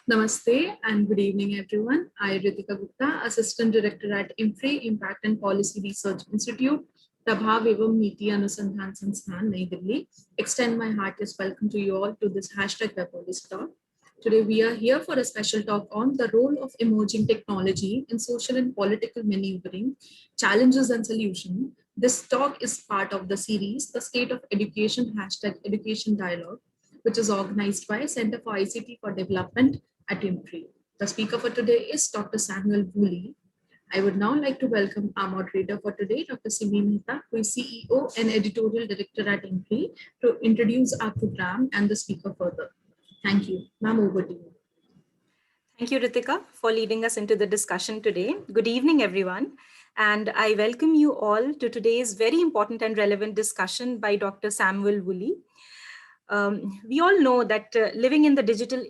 Namaste and good evening, everyone. I, Ritika Gupta, Assistant Director at IMPRI, Impact and Policy Research Institute, Prabhav Evam Niti Anusandhan Sansthan, Nai Delhi, extend my heartiest welcome to you all to this hashtag Webpolicy Talk. Today, we are here for a special talk on the role of emerging technology in social and political maneuvering, challenges and solutions. This talk is part of the series, The State of Education hashtag Education Dialogue, which is organized by Center for ICT for Development at IMPRI. The speaker for today is Dr. Samuel Woolley. I would now like to welcome our moderator for today, Dr. Simi Mehta, who is CEO and Editorial Director at IMPRI, to introduce our program and the speaker further. Thank you. Ma'am, over to you. Thank you, Ritika, for leading us into the discussion today. Good evening, everyone. And I welcome you all to today's very important and relevant discussion by Dr. Samuel Woolley. We all know that living in the digital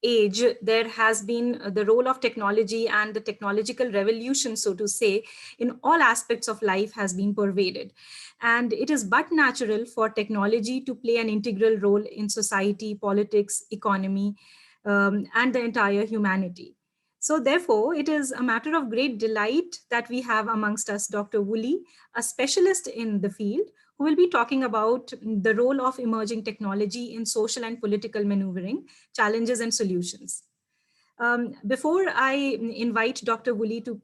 age, there has been the role of technology and the technological revolution, so to say, in all aspects of life has been pervaded. And it is but natural for technology to play an integral role in society, politics, economy, and the entire humanity. So therefore, it is a matter of great delight that we have amongst us Dr. Woolley, a specialist in the field, who will be talking about the role of emerging technology in social and political maneuvering, challenges and solutions. Before I invite Dr. Woolley to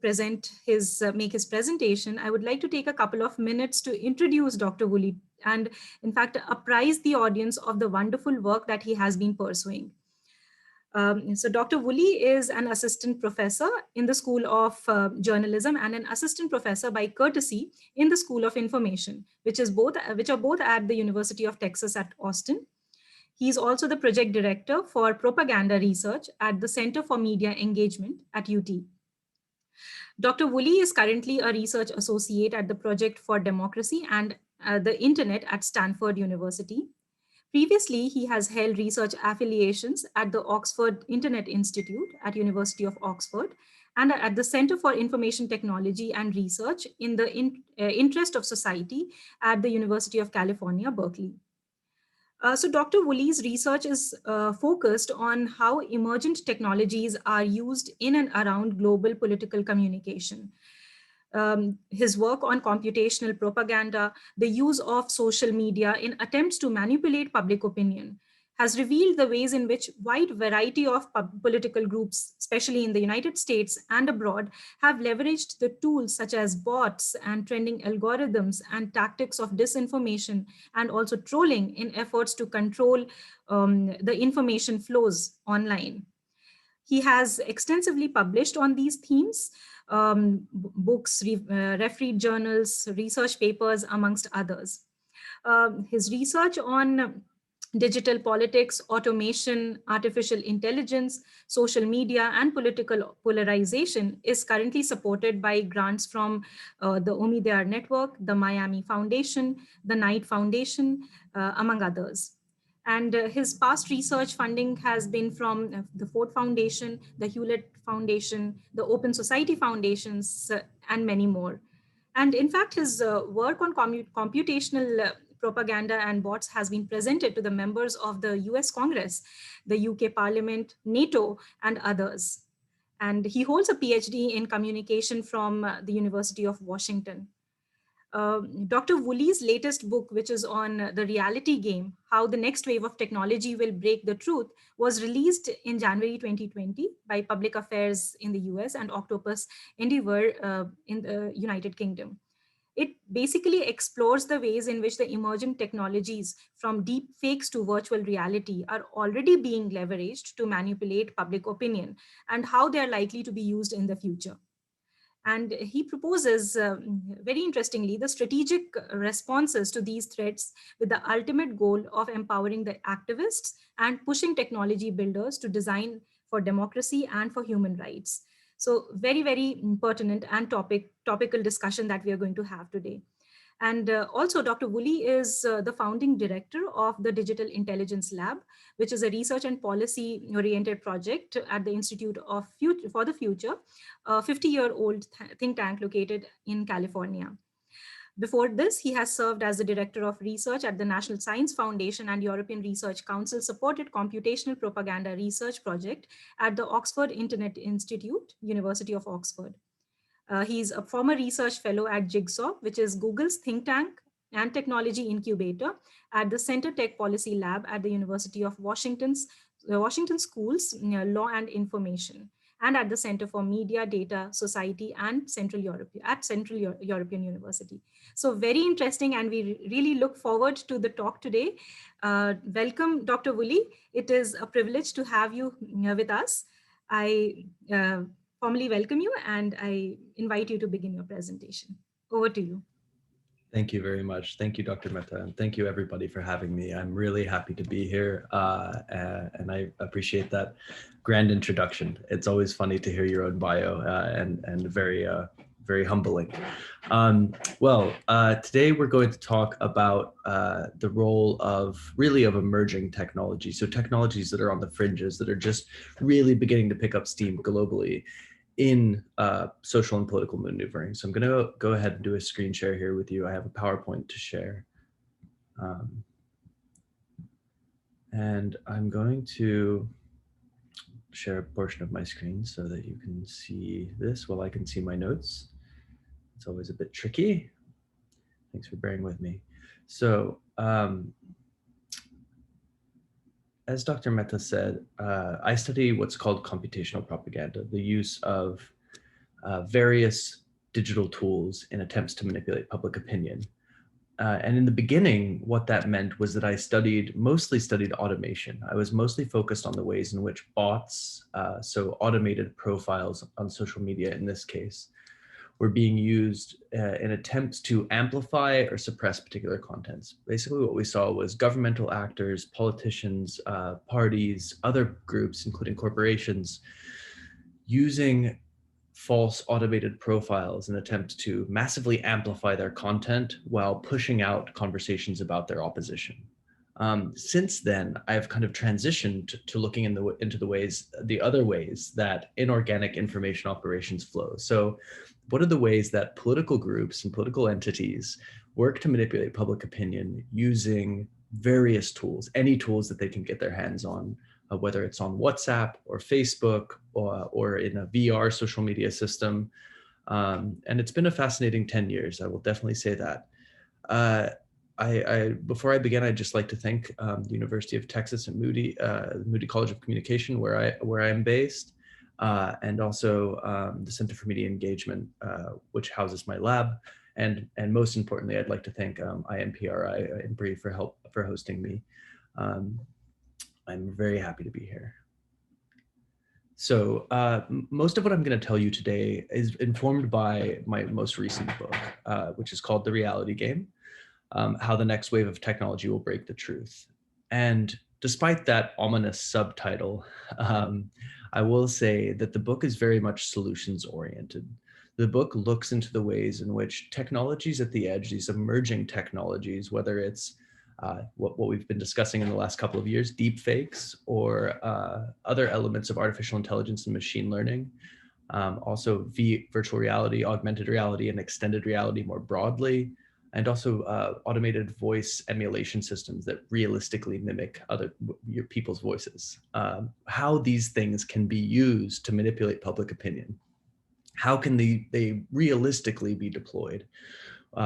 make his presentation, I would like to take a couple of minutes to introduce Dr. Woolley and in fact apprise the audience of the wonderful work that he has been pursuing. So Dr. Woolley is an assistant professor in the School of Journalism and an assistant professor by courtesy in the School of Information, which are both at the University of Texas at Austin. He is also the project director for propaganda research at the Center for Media Engagement at UT. Dr. Woolley is currently a research associate at the Project for Democracy and the Internet at Stanford University. Previously, he has held research affiliations at the Oxford Internet Institute at University of Oxford and at the Center for Information Technology and Research in the Interest of Society at the University of California, Berkeley. So Dr. Woolley's research is focused on how emergent technologies are used in and around global political communication. His work on computational propaganda, the use of social media in attempts to manipulate public opinion, has revealed the ways in which wide variety of political groups, especially in the United States and abroad, have leveraged the tools such as bots and trending algorithms and tactics of disinformation and also trolling in efforts to control the information flows online. He has extensively published on these themes, books, refereed journals, research papers, amongst others. His research on digital politics, automation, artificial intelligence, social media, and political polarization is currently supported by grants from the Omidyar Network, the Miami Foundation, the Knight Foundation, among others. And his past research funding has been from the Ford Foundation, the Hewlett Foundation, the Open Society Foundations, and many more. And in fact, his work on computational propaganda and bots has been presented to the members of the US Congress, the UK Parliament, NATO, and others. And he holds a PhD in communication from the University of Washington. Dr. Woolley's latest book, which is on the reality game, How the Next Wave of Technology Will Break the Truth, was released in January 2020 by Public Affairs in the US and Octopus Endeavor in the United Kingdom. It basically explores the ways in which the emerging technologies from deep fakes to virtual reality are already being leveraged to manipulate public opinion and how they are likely to be used in the future. And he proposes, very interestingly, the strategic responses to these threats with the ultimate goal of empowering the activists and pushing technology builders to design for democracy and for human rights. So very, very pertinent and topical discussion that we are going to have today. And also Dr. Woolley is the founding director of the Digital Intelligence Lab, which is a research and policy oriented project at the Institute of for the Future, a 50-year-old think tank located in California. Before this, he has served as the Director of Research at the National Science Foundation and European Research Council supported computational propaganda research project at the Oxford Internet Institute, University of Oxford. He's a former research fellow at Jigsaw, which is Google's think tank and technology incubator at the Center Tech Policy Lab at the University of Washington Schools, Law and Information, and at the Center for Media, Data, Society, and Central Europe at Central European University. So very interesting, and we really look forward to the talk today. Welcome, Dr. Woolley. It is a privilege to have you with us. I formally welcome you, and I invite you to begin your presentation. Over to you. Thank you very much. Thank you, Dr. Mehta, and thank you everybody for having me. I'm really happy to be here, and I appreciate that grand introduction. It's always funny to hear your own bio, and very humbling. Today we're going to talk about the role of emerging technology. So technologies that are on the fringes, that are just really beginning to pick up steam globally in social and political maneuvering. So I'm going to go ahead and do a screen share here with you. I have a PowerPoint to share. And I'm going to share a portion of my screen so that you can see this while I can see my notes. It's always a bit tricky. Thanks for bearing with me. So, as Dr. Mehta said, I study what's called computational propaganda, the use of various digital tools in attempts to manipulate public opinion. And in the beginning, what that meant was that I mostly studied automation. I was mostly focused on the ways in which bots, so automated profiles on social media in this case, were being used in attempts to amplify or suppress particular contents. Basically what we saw was governmental actors, politicians, parties, other groups, including corporations, using false automated profiles in attempts to massively amplify their content while pushing out conversations about their opposition. Since then, I've kind of transitioned to looking into the other ways that inorganic information operations flow. So what are the ways that political groups and political entities work to manipulate public opinion using various tools, any tools that they can get their hands on, whether it's on WhatsApp or Facebook or in a VR social media system. And it's been a fascinating 10 years, I will definitely say that. Before I begin, I'd just like to thank the University of Texas and Moody, Moody College of Communication, where I'm based, and also the Center for Media Engagement, which houses my lab, and most importantly, I'd like to thank IMPRI for hosting me. I'm very happy to be here. So most of what I'm going to tell you today is informed by my most recent book, which is called The Reality Game. How the next wave of technology will break the truth. And despite that ominous subtitle, I will say that the book is very much solutions oriented. The book looks into the ways in which technologies at the edge, these emerging technologies, whether it's what we've been discussing in the last couple of years, deep fakes, or other elements of artificial intelligence and machine learning, also virtual reality, augmented reality, and extended reality more broadly, and also automated voice emulation systems that realistically mimic your people's voices. How these things can be used to manipulate public opinion. How can they realistically be deployed?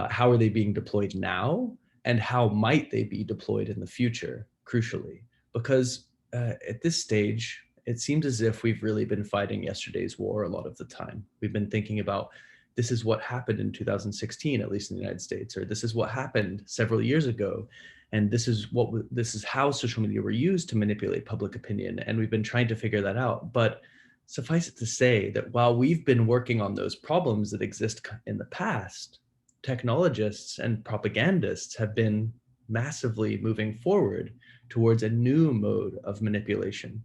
How are they being deployed now? And how might they be deployed in the future, crucially? Because at this stage, it seems as if we've really been fighting yesterday's war a lot of the time. We've been thinking about, this is what happened in 2016, at least in the United States, or this is what happened several years ago, and this is how social media were used to manipulate public opinion, and we've been trying to figure that out. But suffice it to say that while we've been working on those problems that exist in the past, technologists and propagandists have been massively moving forward towards a new mode of manipulation.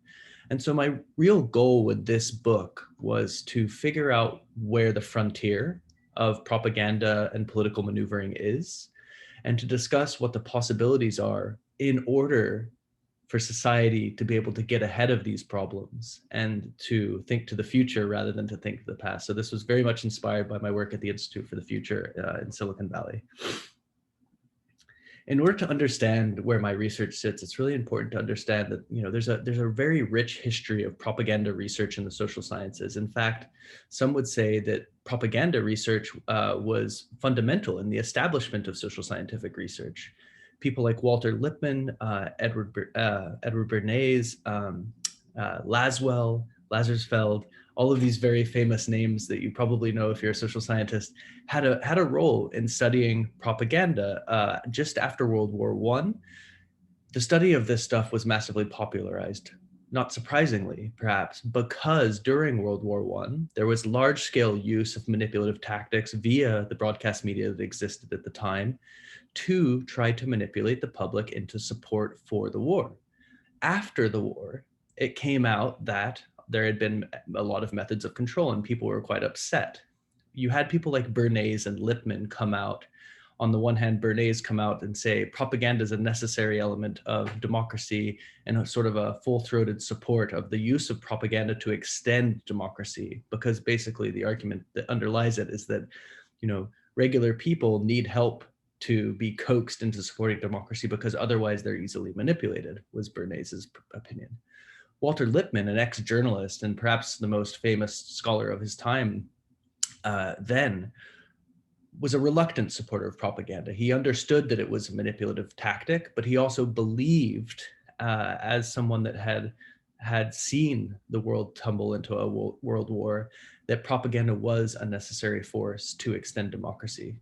And so my real goal with this book was to figure out where the frontier of propaganda and political maneuvering is, and to discuss what the possibilities are in order for society to be able to get ahead of these problems and to think to the future rather than to think to the past. So this was very much inspired by my work at the Institute for the Future in Silicon Valley. In order to understand where my research sits, it's really important to understand that there's a very rich history of propaganda research in the social sciences. In fact, some would say that propaganda research was fundamental in the establishment of social scientific research. People like Walter Lippmann, Edward Bernays, Laswell, Lazarsfeld, all of these very famous names that you probably know if you're a social scientist, had a role in studying propaganda just after World War I. The study of this stuff was massively popularized, not surprisingly, perhaps, because during World War I, there was large-scale use of manipulative tactics via the broadcast media that existed at the time to try to manipulate the public into support for the war. After the war, it came out that there had been a lot of methods of control and people were quite upset. You had people like Bernays and Lippmann come out. On the one hand, Bernays come out and say propaganda is a necessary element of democracy and a sort of a full-throated support of the use of propaganda to extend democracy, because basically the argument that underlies it is that, regular people need help to be coaxed into supporting democracy because otherwise they're easily manipulated, was Bernays's opinion. Walter Lippmann, an ex-journalist and perhaps the most famous scholar of his time then, was a reluctant supporter of propaganda. He understood that it was a manipulative tactic, but he also believed, as someone that had seen the world tumble into a world war, that propaganda was a necessary force to extend democracy.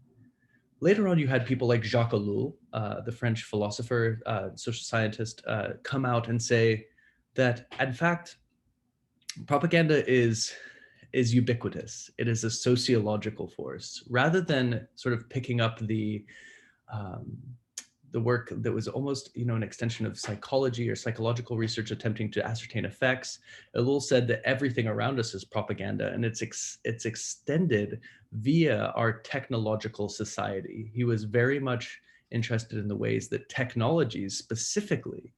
Later on, you had people like Jacques Ellul, the French philosopher, social scientist, come out and say that, in fact, propaganda is ubiquitous. It is a sociological force. Rather than sort of picking up the work that was almost, an extension of psychology or psychological research attempting to ascertain effects, Ellul said that everything around us is propaganda, and it's extended via our technological society. He was very much interested in the ways that technologies specifically,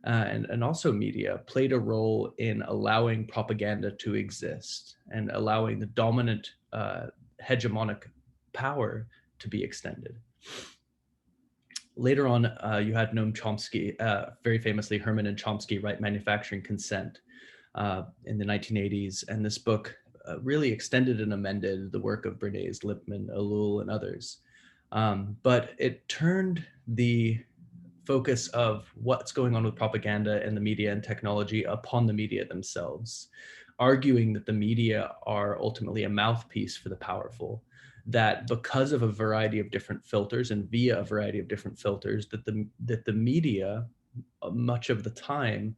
and also media, played a role in allowing propaganda to exist and allowing the dominant hegemonic power to be extended. Later on, you had Noam Chomsky, very famously Herman and Chomsky write Manufacturing Consent in the 1980s. And this book really extended and amended the work of Bernays, Lippmann, Ellul, and others. But it turned the focus of what's going on with propaganda and the media and technology upon the media themselves, arguing that the media are ultimately a mouthpiece for the powerful, that because of a variety of different filters and via a variety of different filters, that the media, much of the time,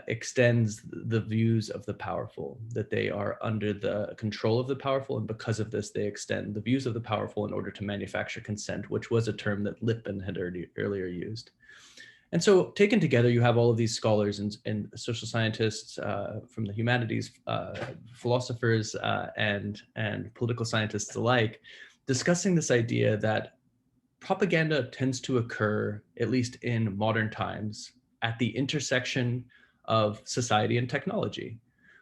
extends the views of the powerful, that they are under the control of the powerful, and because of this, they extend the views of the powerful in order to manufacture consent, which was a term that Lippmann had earlier used. And so taken together, you have all of these scholars and social scientists from the humanities, philosophers, and political scientists alike, discussing this idea that propaganda tends to occur, at least in modern times, at the intersection of society and technology.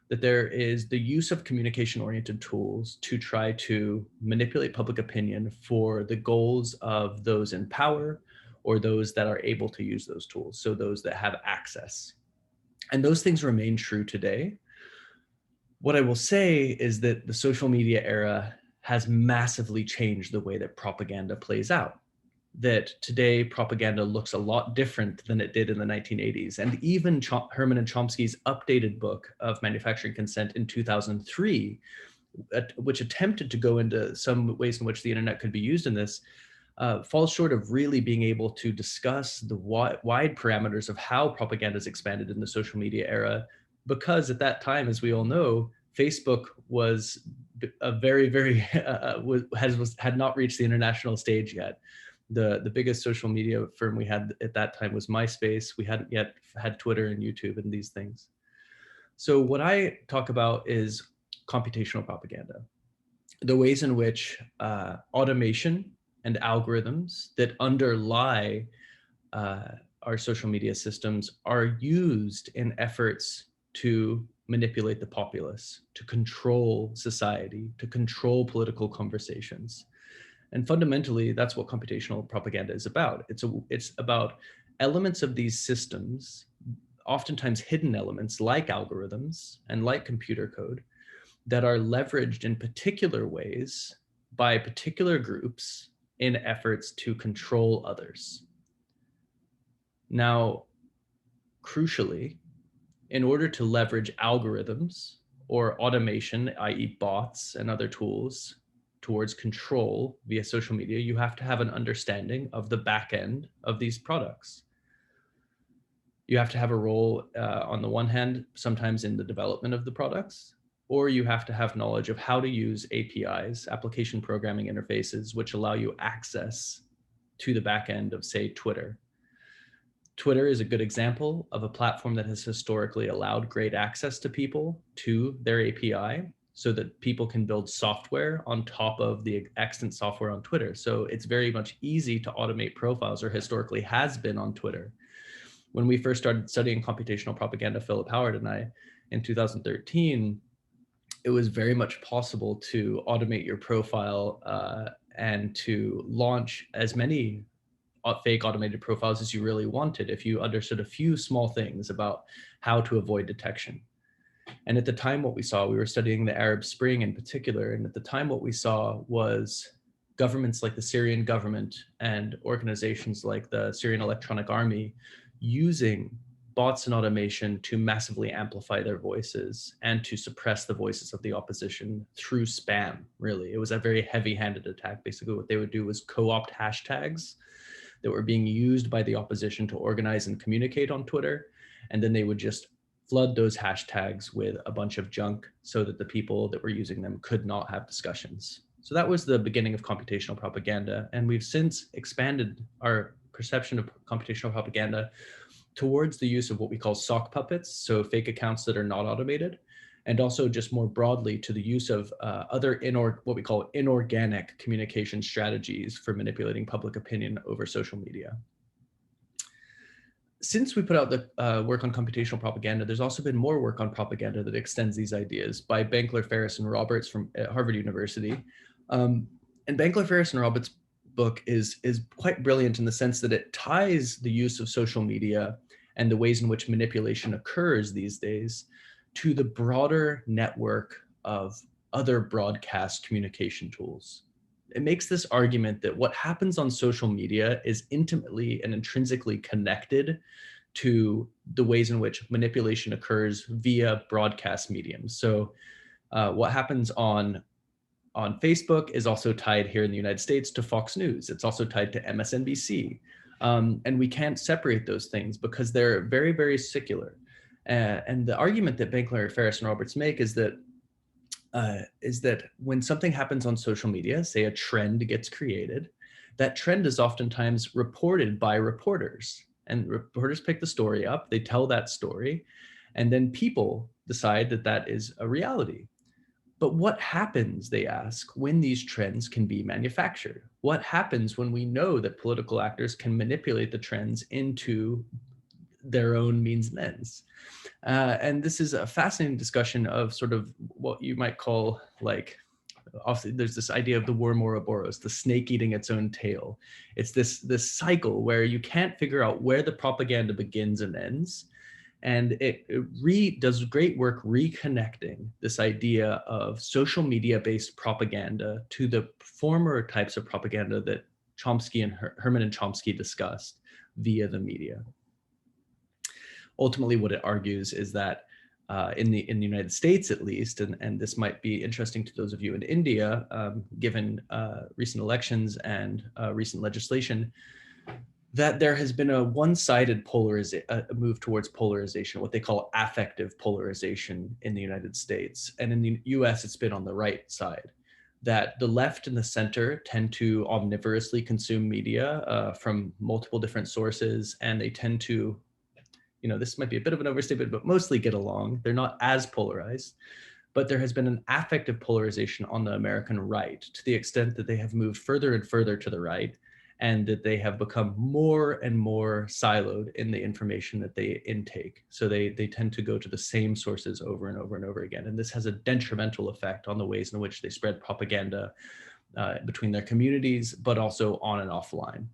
That there is the use of communication-oriented tools to try to manipulate public opinion for the goals of those in power, or those that are able to use those tools, so those that have access. And those things remain true today. What I will say is that the social media era has massively changed the way that propaganda plays out. That today propaganda looks a lot different than it did in the 1980s. And even Herman and Chomsky's updated book of Manufacturing Consent in 2003, which attempted to go into some ways in which the internet could be used in this, falls short of really being able to discuss the wide parameters of how propaganda is expanded in the social media era, because at that time, as we all know, Facebook was a very had not reached the international stage yet. The biggest social media firm we had at that time was MySpace. We hadn't yet had Twitter and YouTube and these things. So what I talk about is computational propaganda, the ways in which automation and algorithms that underlie our social media systems are used in efforts to manipulate the populace, to control society, to control political conversations. And fundamentally, that's what computational propaganda is about. It's about elements of these systems, oftentimes hidden elements like algorithms and like computer code, that are leveraged in particular ways by particular groups in efforts to control others. Now, crucially, in order to leverage algorithms or automation, i.e. bots and other tools, towards control via social media, you have to have an understanding of the back end of these products. You have to have a role, on the one hand, sometimes in the development of the products, or you have to have knowledge of how to use APIs, application programming interfaces, which allow you access to the back end of, say, Twitter. Twitter is a good example of a platform that has historically allowed great access to people to their API so that people can build software on top of the extant software on Twitter. So it's very much easy to automate profiles, or historically has been on Twitter. When we first started studying computational propaganda, Philip Howard and I, in 2013, it was very much possible to automate your profile and to launch as many fake automated profiles as you really wanted if you understood a few small things about how to avoid detection. And at the time, what we saw, we were studying the Arab Spring in particular, and at the time what we saw was governments like the Syrian government and organizations like the Syrian Electronic Army using bots and automation to massively amplify their voices and to suppress the voices of the opposition through spam, really. It was a very heavy-handed attack. Basically, what they would do was co-opt hashtags that were being used by the opposition to organize and communicate on Twitter. And then they would just flood those hashtags with a bunch of junk so that the people that were using them could not have discussions. So that was the beginning of computational propaganda. And we've since expanded our perception of computational propaganda towards the use of what we call sock puppets, so fake accounts that are not automated, and also just more broadly to the use of other what we call inorganic communication strategies for manipulating public opinion over social media. Since we put out the work on computational propaganda, there's also been more work on propaganda that extends these ideas by Bankler, Ferris, and Roberts from Harvard University. And Bankler, Ferris, and Roberts' book is quite brilliant in the sense that it ties the use of social media and the ways in which manipulation occurs these days to the broader network of other broadcast communication tools. It makes this argument that what happens on social media is intimately and intrinsically connected to the ways in which manipulation occurs via broadcast mediums. So what happens on Facebook is also tied here in the United States to Fox News. It's also tied to MSNBC. And we can't separate those things because they're very, very secular. And the argument that Bankler, Ferris, and Roberts make is that when something happens on social media, say a trend gets created, that trend is oftentimes reported by reporters. And reporters pick the story up, they tell that story, and then people decide that that is a reality. But what happens, they ask, when these trends can be manufactured? What happens when we know that political actors can manipulate the trends into their own means and ends? And this is a fascinating discussion of sort of what you might call, like, obviously there's this idea of the worm Ouroboros, the snake eating its own tail. It's this cycle where you can't figure out where the propaganda begins and ends. And it does great work reconnecting this idea of social media-based propaganda to the former types of propaganda that Chomsky and Herman and Chomsky discussed via the media. Ultimately, what it argues is that in the United States, at least, and this might be interesting to those of you in India, given recent elections and recent legislation, that there has been a one-sided move towards polarization, what they call affective polarization in the United States. And in the US, it's been on the right side, that the left and the center tend to omnivorously consume media from multiple different sources, and they tend to, this might be a bit of an overstatement, but mostly get along. They're not as polarized. But there has been an affective polarization on the American right to the extent that they have moved further and further to the right. and that they have become more and more siloed in the information that they intake. So they tend to go to the same sources over and over and over again. And this has a detrimental effect on the ways in which they spread propaganda between their communities, but also on and offline.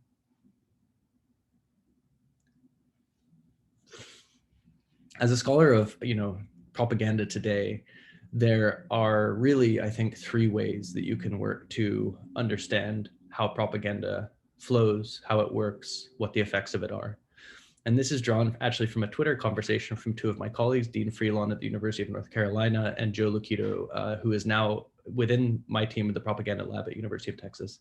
As a scholar of, propaganda today, there are really, I think, three ways that you can work to understand how propaganda flows, how it works, what the effects of it are. And this is drawn actually from a Twitter conversation from two of my colleagues, Dean Freelon at the University of North Carolina and Joe Luquito, who is now within my team in the propaganda lab at University of Texas.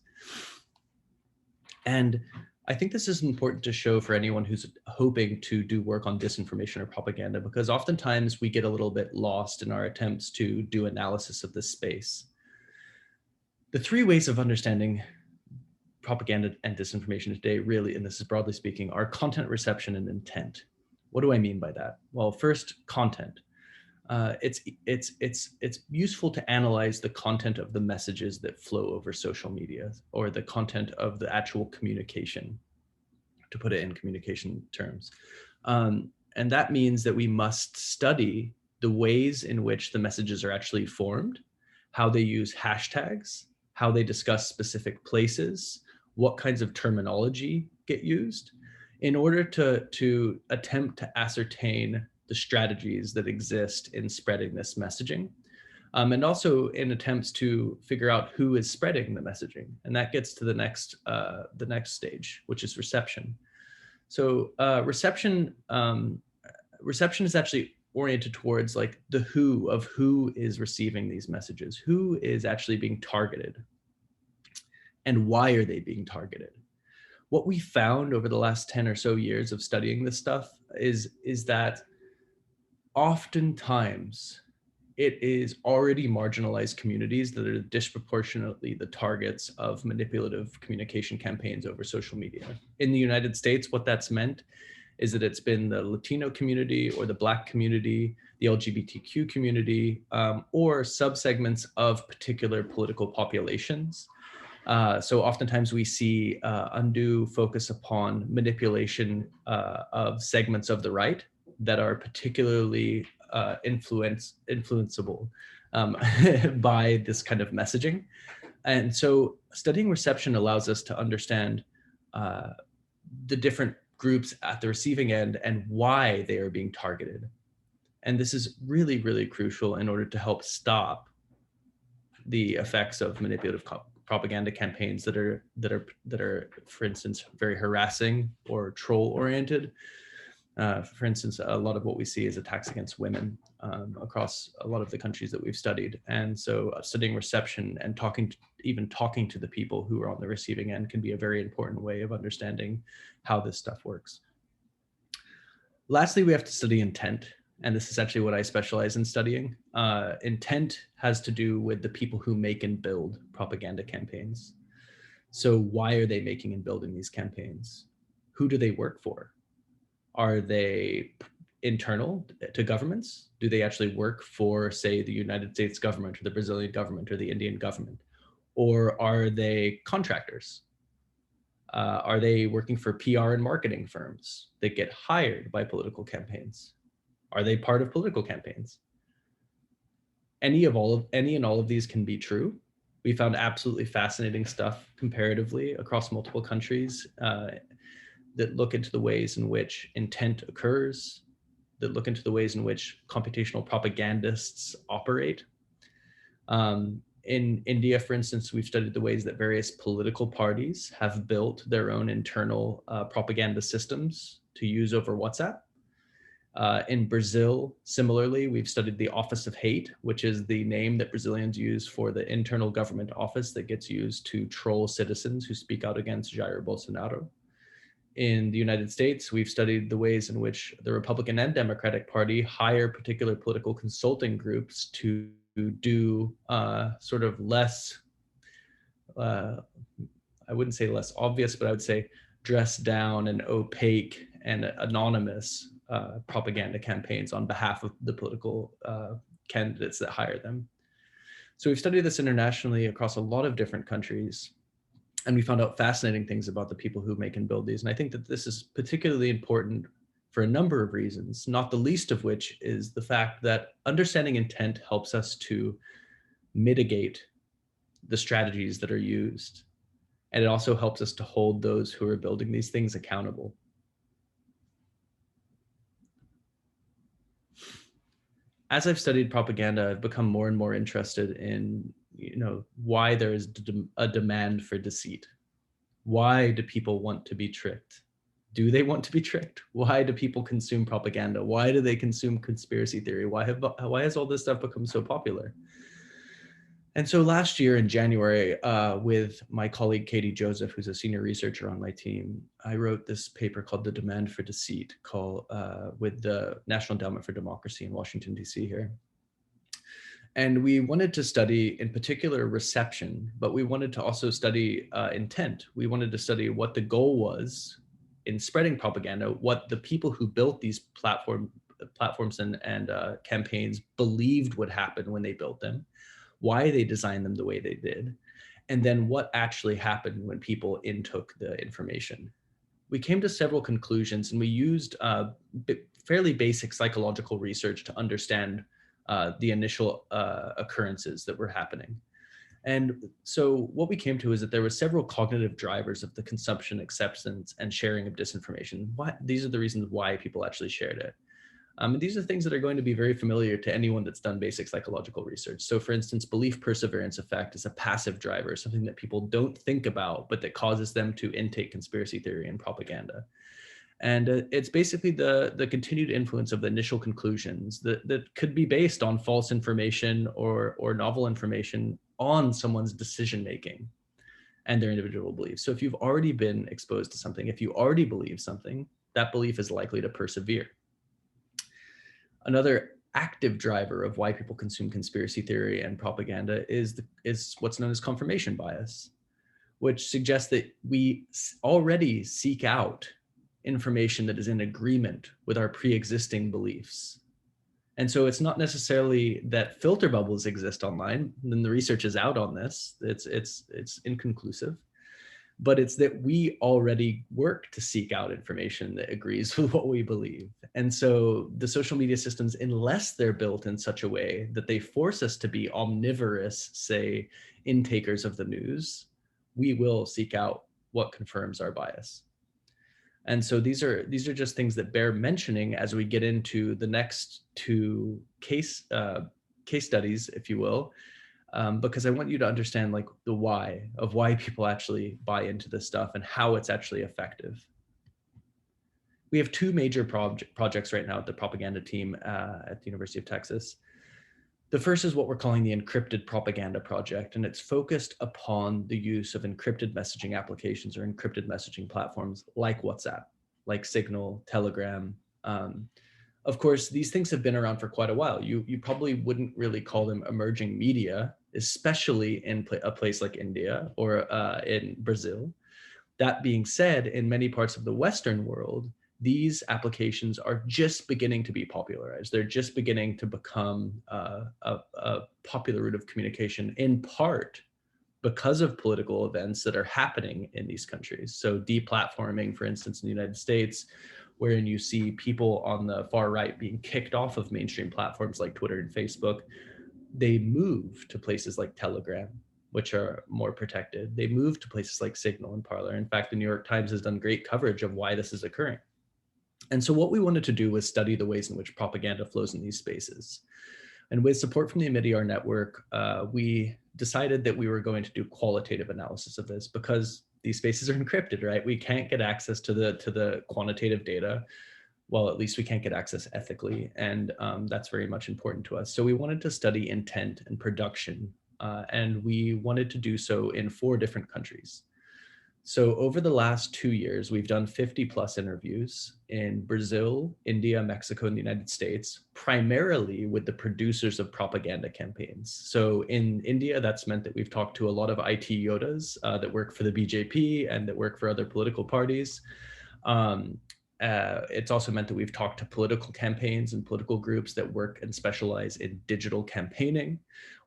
And I think this is important to show for anyone who's hoping to do work on disinformation or propaganda, because oftentimes we get a little bit lost in our attempts to do analysis of this space. The three ways of understanding propaganda and disinformation today, really, and this is broadly speaking, are content, reception, and intent. What do I mean by that? Well, first, content. It's useful to analyze the content of the messages that flow over social media, or the content of the actual communication, to put it in communication terms. And that means that we must study the ways in which the messages are actually formed, how they use hashtags, how they discuss specific places, what kinds of terminology get used, in order to attempt to ascertain the strategies that exist in spreading this messaging, and also in attempts to figure out who is spreading the messaging. And that gets to the next stage, which is reception. So reception is actually oriented towards like the who of who is receiving these messages, who is actually being targeted, and why are they being targeted. What we found over the last 10 or so years of studying this stuff is that oftentimes it is already marginalized communities that are disproportionately the targets of manipulative communication campaigns over social media. In the United States, what that's meant is that it's been the Latino community or the Black community, the LGBTQ community, or subsegments of particular political populations. So oftentimes we see undue focus upon manipulation of segments of the right that are particularly influenceable by this kind of messaging. And so studying reception allows us to understand the different groups at the receiving end and why they are being targeted. And this is really, really crucial in order to help stop the effects of manipulative propaganda campaigns that are, for instance, very harassing or troll oriented. For instance, a lot of what we see is attacks against women across a lot of the countries that we've studied. And so studying reception and even talking to the people who are on the receiving end can be a very important way of understanding how this stuff works. Lastly, we have to study intent. And this is actually what I specialize in studying. Intent has to do with the people who make and build propaganda campaigns. So why are they making and building these campaigns? Who do they work for? Are they internal to governments? Do they actually work for, say, the United States government or the Brazilian government or the Indian government? Or are they contractors? Are they working for PR and marketing firms that get hired by political campaigns? Are they part of political campaigns? Any and all of these can be true. We found absolutely fascinating stuff comparatively across multiple countries that look into the ways in which intent occurs, that look into the ways in which computational propagandists operate. In India, for instance, we've studied the ways that various political parties have built their own internal propaganda systems to use over WhatsApp. In Brazil, similarly, we've studied the Office of Hate, which is the name that Brazilians use for the internal government office that gets used to troll citizens who speak out against Jair Bolsonaro. In the United States, we've studied the ways in which the Republican and Democratic Party hire particular political consulting groups to do sort of less, I wouldn't say less obvious, but I would say dressed down and opaque and anonymous propaganda campaigns on behalf of the political candidates that hire them. So we've studied this internationally across a lot of different countries. And we found out fascinating things about the people who make and build these. And I think that this is particularly important for a number of reasons, not the least of which is the fact that understanding intent helps us to mitigate the strategies that are used. And it also helps us to hold those who are building these things accountable. As I've studied propaganda, I've become more and more interested in, why there is a demand for deceit. Why do people want to be tricked? Do they want to be tricked? Why do people consume propaganda? Why do they consume conspiracy theory? Why has all this stuff become so popular? And so last year in January, with my colleague Katie Joseph, who's a senior researcher on my team, I wrote this paper called "The Demand for Deceit," with the National Endowment for Democracy in Washington, D.C. here. And we wanted to study, in particular, reception, but we wanted to also study intent. We wanted to study what the goal was in spreading propaganda, what the people who built these platforms and campaigns believed would happen when they built them, why they designed them the way they did, and then what actually happened when people intook the information. We came to several conclusions, and we used fairly basic psychological research to understand the initial occurrences that were happening. And so what we came to is that there were several cognitive drivers of the consumption, acceptance, and sharing of disinformation. These are the reasons why people actually shared it. And these are things that are going to be very familiar to anyone that's done basic psychological research. So for instance, belief perseverance effect is a passive driver, something that people don't think about, but that causes them to intake conspiracy theory and propaganda. And it's basically the continued influence of the initial conclusions that could be based on false information or novel information on someone's decision-making and their individual beliefs. So if you've already been exposed to something, if you already believe something, that belief is likely to persevere. Another active driver of why people consume conspiracy theory and propaganda is what's known as confirmation bias, which suggests that we already seek out information that is in agreement with our pre-existing beliefs. And so it's not necessarily that filter bubbles exist online, and the research is out on this, it's inconclusive, but it's that we already work to seek out information that agrees with what we believe. And so the social media systems, unless they're built in such a way that they force us to be omnivorous, say, intakers of the news, we will seek out what confirms our bias. And so these are just things that bear mentioning as we get into the next two case studies, if you will, because I want you to understand like the why of why people actually buy into this stuff and how it's actually effective. We have two major projects right now at the propaganda team at the University of Texas. The first is what we're calling the Encrypted Propaganda Project, and it's focused upon the use of encrypted messaging applications or encrypted messaging platforms like WhatsApp, like Signal, Telegram. Of course, these things have been around for quite a while. You probably wouldn't really call them emerging media, especially in a place like India or in Brazil. That being said, in many parts of the Western world, these applications are just beginning to be popularized. They're just beginning to become a popular route of communication, in part because of political events that are happening in these countries. So deplatforming, for instance, in the United States, wherein you see people on the far right being kicked off of mainstream platforms like Twitter and Facebook, they move to places like Telegram, which are more protected. They move to places like Signal and Parler. In fact, the New York Times has done great coverage of why this is occurring. And so what we wanted to do was study the ways in which propaganda flows in these spaces. And with support from the IMPRI network, we decided that we were going to do qualitative analysis of this because these spaces are encrypted, right? We can't get access to the quantitative data. Well, at least we can't get access ethically. And that's very much important to us. So we wanted to study intent and production. And we wanted to do so in 4 different countries. So over the last 2 years, we've done 50+ interviews in Brazil, India, Mexico, and the United States, primarily with the producers of propaganda campaigns. So in India, that's meant that we've talked to a lot of IT Yodas that work for the BJP and that work for other political parties. It's also meant that we've talked to political campaigns and political groups that work and specialize in digital campaigning.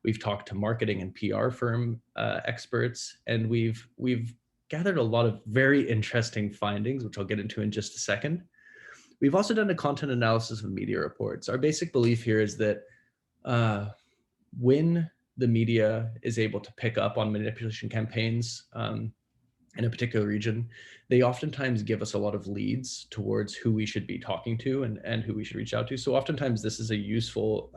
We've talked to marketing and PR firm experts, and we've gathered a lot of very interesting findings, which I'll get into in just a second. We've also done a content analysis of media reports. Our basic belief here is that when the media is able to pick up on manipulation campaigns in a particular region, they oftentimes give us a lot of leads towards who we should be talking to and who we should reach out to. So oftentimes this is a useful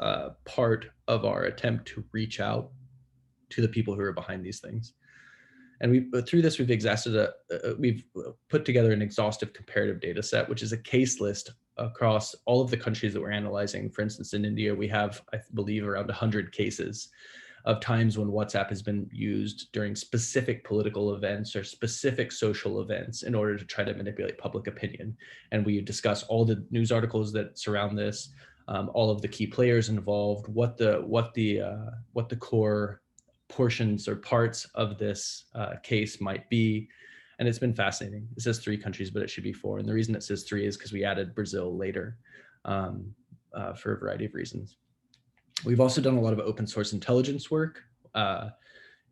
part of our attempt to reach out to the people who are behind these things. And through this, we've put together an exhaustive comparative data set, which is a case list across all of the countries that we're analyzing. For instance, in India, we have, I believe, around 100 cases of times when WhatsApp has been used during specific political events or specific social events in order to try to manipulate public opinion. And we discuss all the news articles that surround this, all of the key players involved, what the core portions or parts of this case might be. And it's been fascinating. It says 3 countries, but it should be 4. And the reason it says 3 is because we added Brazil later for a variety of reasons. We've also done a lot of open source intelligence work,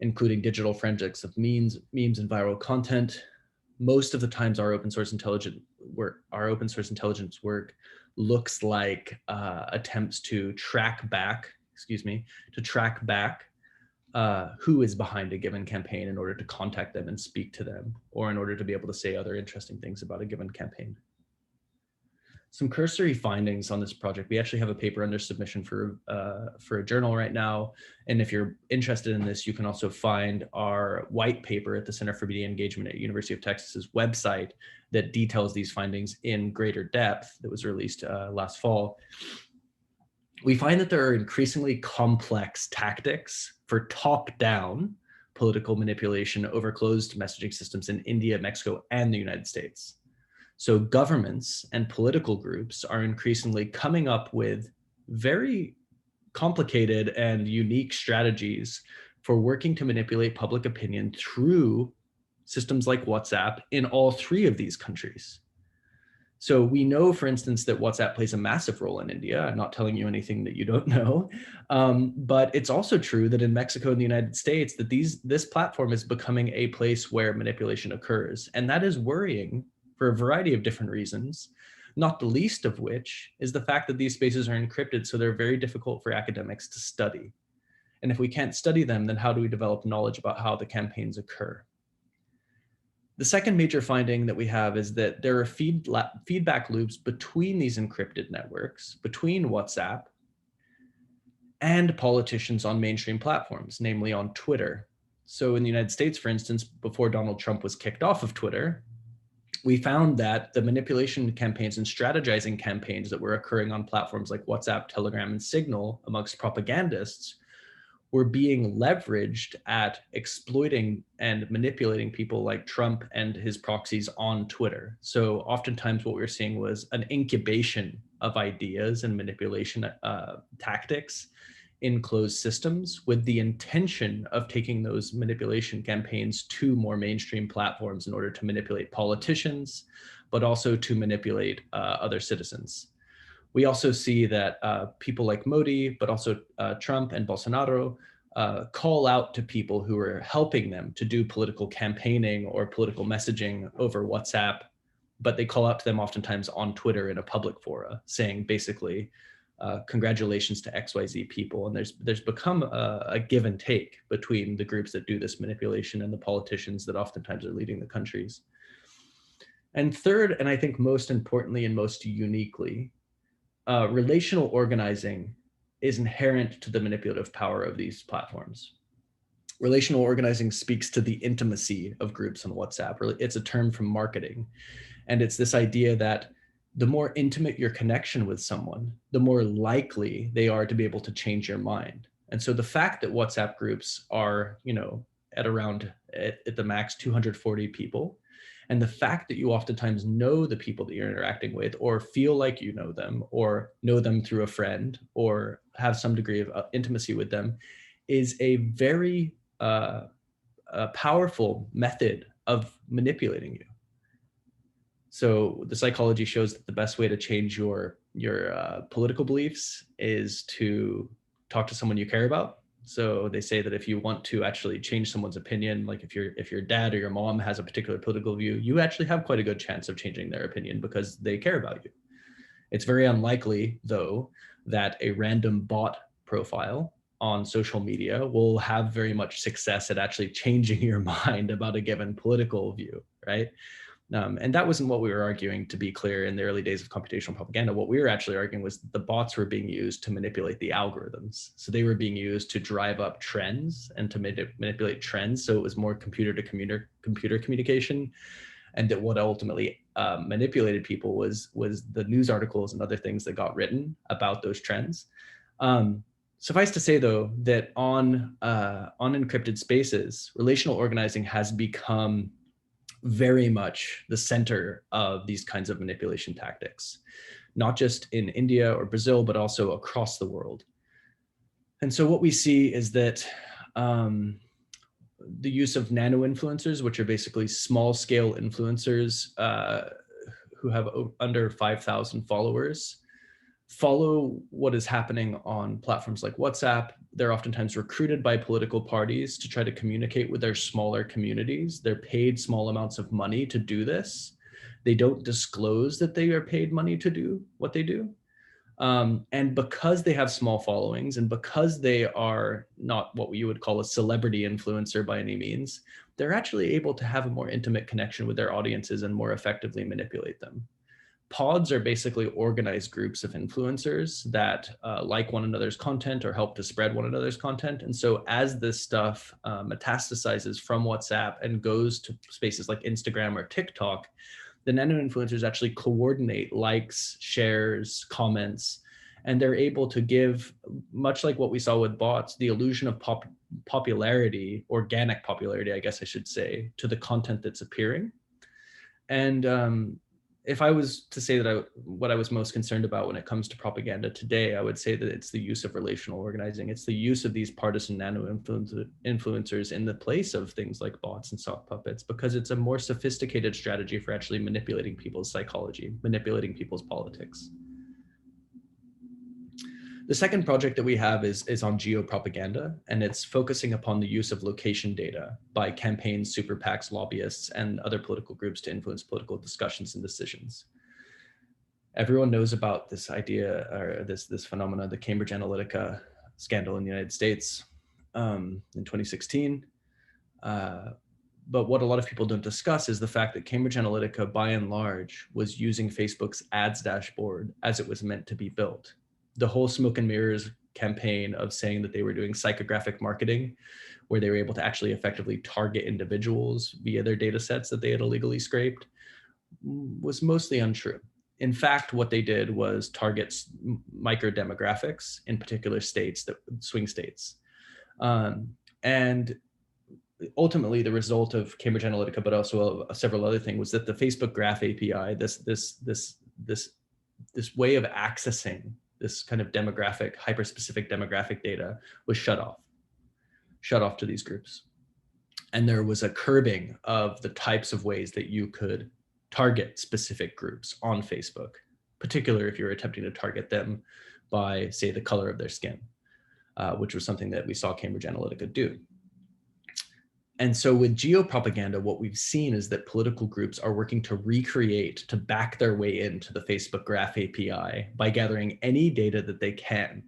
including digital forensics of memes and viral content. Most of the times our open source intelligence work looks like attempts to track back who is behind a given campaign in order to contact them and speak to them, or in order to be able to say other interesting things about a given campaign. Some cursory findings on this project. We actually have a paper under submission for a journal right now. And if you're interested in this, you can also find our white paper at the Center for Media Engagement at University of Texas's website that details these findings in greater depth that was released last fall. We find that there are increasingly complex tactics for top-down political manipulation over closed messaging systems in India, Mexico, and the United States. So governments and political groups are increasingly coming up with very complicated and unique strategies for working to manipulate public opinion through systems like WhatsApp in all 3 of these countries. So we know, for instance, that WhatsApp plays a massive role in India. I'm not telling you anything that you don't know, but it's also true that in Mexico and the United States, that this platform is becoming a place where manipulation occurs. And that is worrying for a variety of different reasons, not the least of which is the fact that these spaces are encrypted, so they're very difficult for academics to study. And if we can't study them, then how do we develop knowledge about how the campaigns occur? The second major finding that we have is that there are feedback loops between these encrypted networks, between WhatsApp and politicians on mainstream platforms, namely on Twitter. So in the United States, for instance, before Donald Trump was kicked off of Twitter, we found that the manipulation campaigns and strategizing campaigns that were occurring on platforms like WhatsApp, Telegram, and Signal amongst propagandists were being leveraged at exploiting and manipulating people like Trump and his proxies on Twitter. So oftentimes what we were seeing was an incubation of ideas and manipulation tactics in closed systems with the intention of taking those manipulation campaigns to more mainstream platforms in order to manipulate politicians, but also to manipulate other citizens. We also see that people like Moody, but also Trump and Bolsonaro call out to people who are helping them to do political campaigning or political messaging over WhatsApp, but they call out to them oftentimes on Twitter in a public fora, saying basically, congratulations to XYZ people. And there's become a give and take between the groups that do this manipulation and the politicians that oftentimes are leading the countries. And third, and I think most importantly and most uniquely, relational organizing is inherent to the manipulative power of these platforms. Relational organizing speaks to the intimacy of groups on WhatsApp. It's a term from marketing. And it's this idea that the more intimate your connection with someone, the more likely they are to be able to change your mind. And so the fact that WhatsApp groups are, at around at the max 240 people, and the fact that you oftentimes know the people that you're interacting with, or feel like you know them through a friend, or have some degree of intimacy with them, is a very powerful method of manipulating you. So the psychology shows that the best way to change your political beliefs is to talk to someone you care about. So they say that if you want to actually change someone's opinion, like if your dad or your mom has a particular political view, you actually have quite a good chance of changing their opinion because they care about you. It's very unlikely, though, that a random bot profile on social media will have very much success at actually changing your mind about a given political view, right? And that wasn't what we were arguing, to be clear, in the early days of computational propaganda. What we were actually arguing was that the bots were being used to manipulate the algorithms. So they were being used to drive up trends and to manipulate trends. So it was more computer to computer communication. And that what ultimately manipulated people was the news articles and other things that got written about those trends. Suffice to say, though, that on encrypted spaces, relational organizing has become very much the center of these kinds of manipulation tactics, not just in India or Brazil, but also across the world. And so what we see is that the use of nano influencers, which are basically small scale influencers who have under 5,000 followers, follow what is happening on platforms like WhatsApp. They're oftentimes recruited by political parties to try to communicate with their smaller communities. They're paid small amounts of money to do this. They don't disclose that they are paid money to do what they do. And because they have small followings and because they are not what you would call a celebrity influencer by any means, they're actually able to have a more intimate connection with their audiences and more effectively manipulate them. Pods are basically organized groups of influencers that like one another's content or help to spread one another's content. And so as this stuff metastasizes from WhatsApp and goes to spaces like Instagram or TikTok, the nano influencers actually coordinate likes, shares, comments, and they're able to give, much like what we saw with bots, the illusion of popularity, organic popularity, I guess I should say, to the content that's appearing. And if I was to say that what I was most concerned about when it comes to propaganda today, I would say that it's the use of relational organizing. It's the use of these partisan nano influencers in the place of things like bots and sock puppets, because it's a more sophisticated strategy for actually manipulating people's psychology, manipulating people's politics. The second project that we have is on geopropaganda, and it's focusing upon the use of location data by campaigns, super PACs, lobbyists, and other political groups to influence political discussions and decisions. Everyone knows about this idea, or this phenomena, the Cambridge Analytica scandal in the United States in 2016. But what a lot of people don't discuss is the fact that Cambridge Analytica, by and large, was using Facebook's ads dashboard as it was meant to be built. The whole smoke and mirrors campaign of saying that they were doing psychographic marketing, where they were able to actually effectively target individuals via their data sets that they had illegally scraped, was mostly untrue. In fact, what they did was target micro demographics in particular states, that swing states. And ultimately, the result of Cambridge Analytica, but also several other things, was that the Facebook Graph API, this way of accessing this kind of demographic, hyper-specific demographic data, was shut off to these groups. And there was a curbing of the types of ways that you could target specific groups on Facebook, particularly if you're attempting to target them by, say, the color of their skin, which was something that we saw Cambridge Analytica do. And so with geopropaganda, what we've seen is that political groups are working to recreate, to back their way into the Facebook Graph API by gathering any data that they can.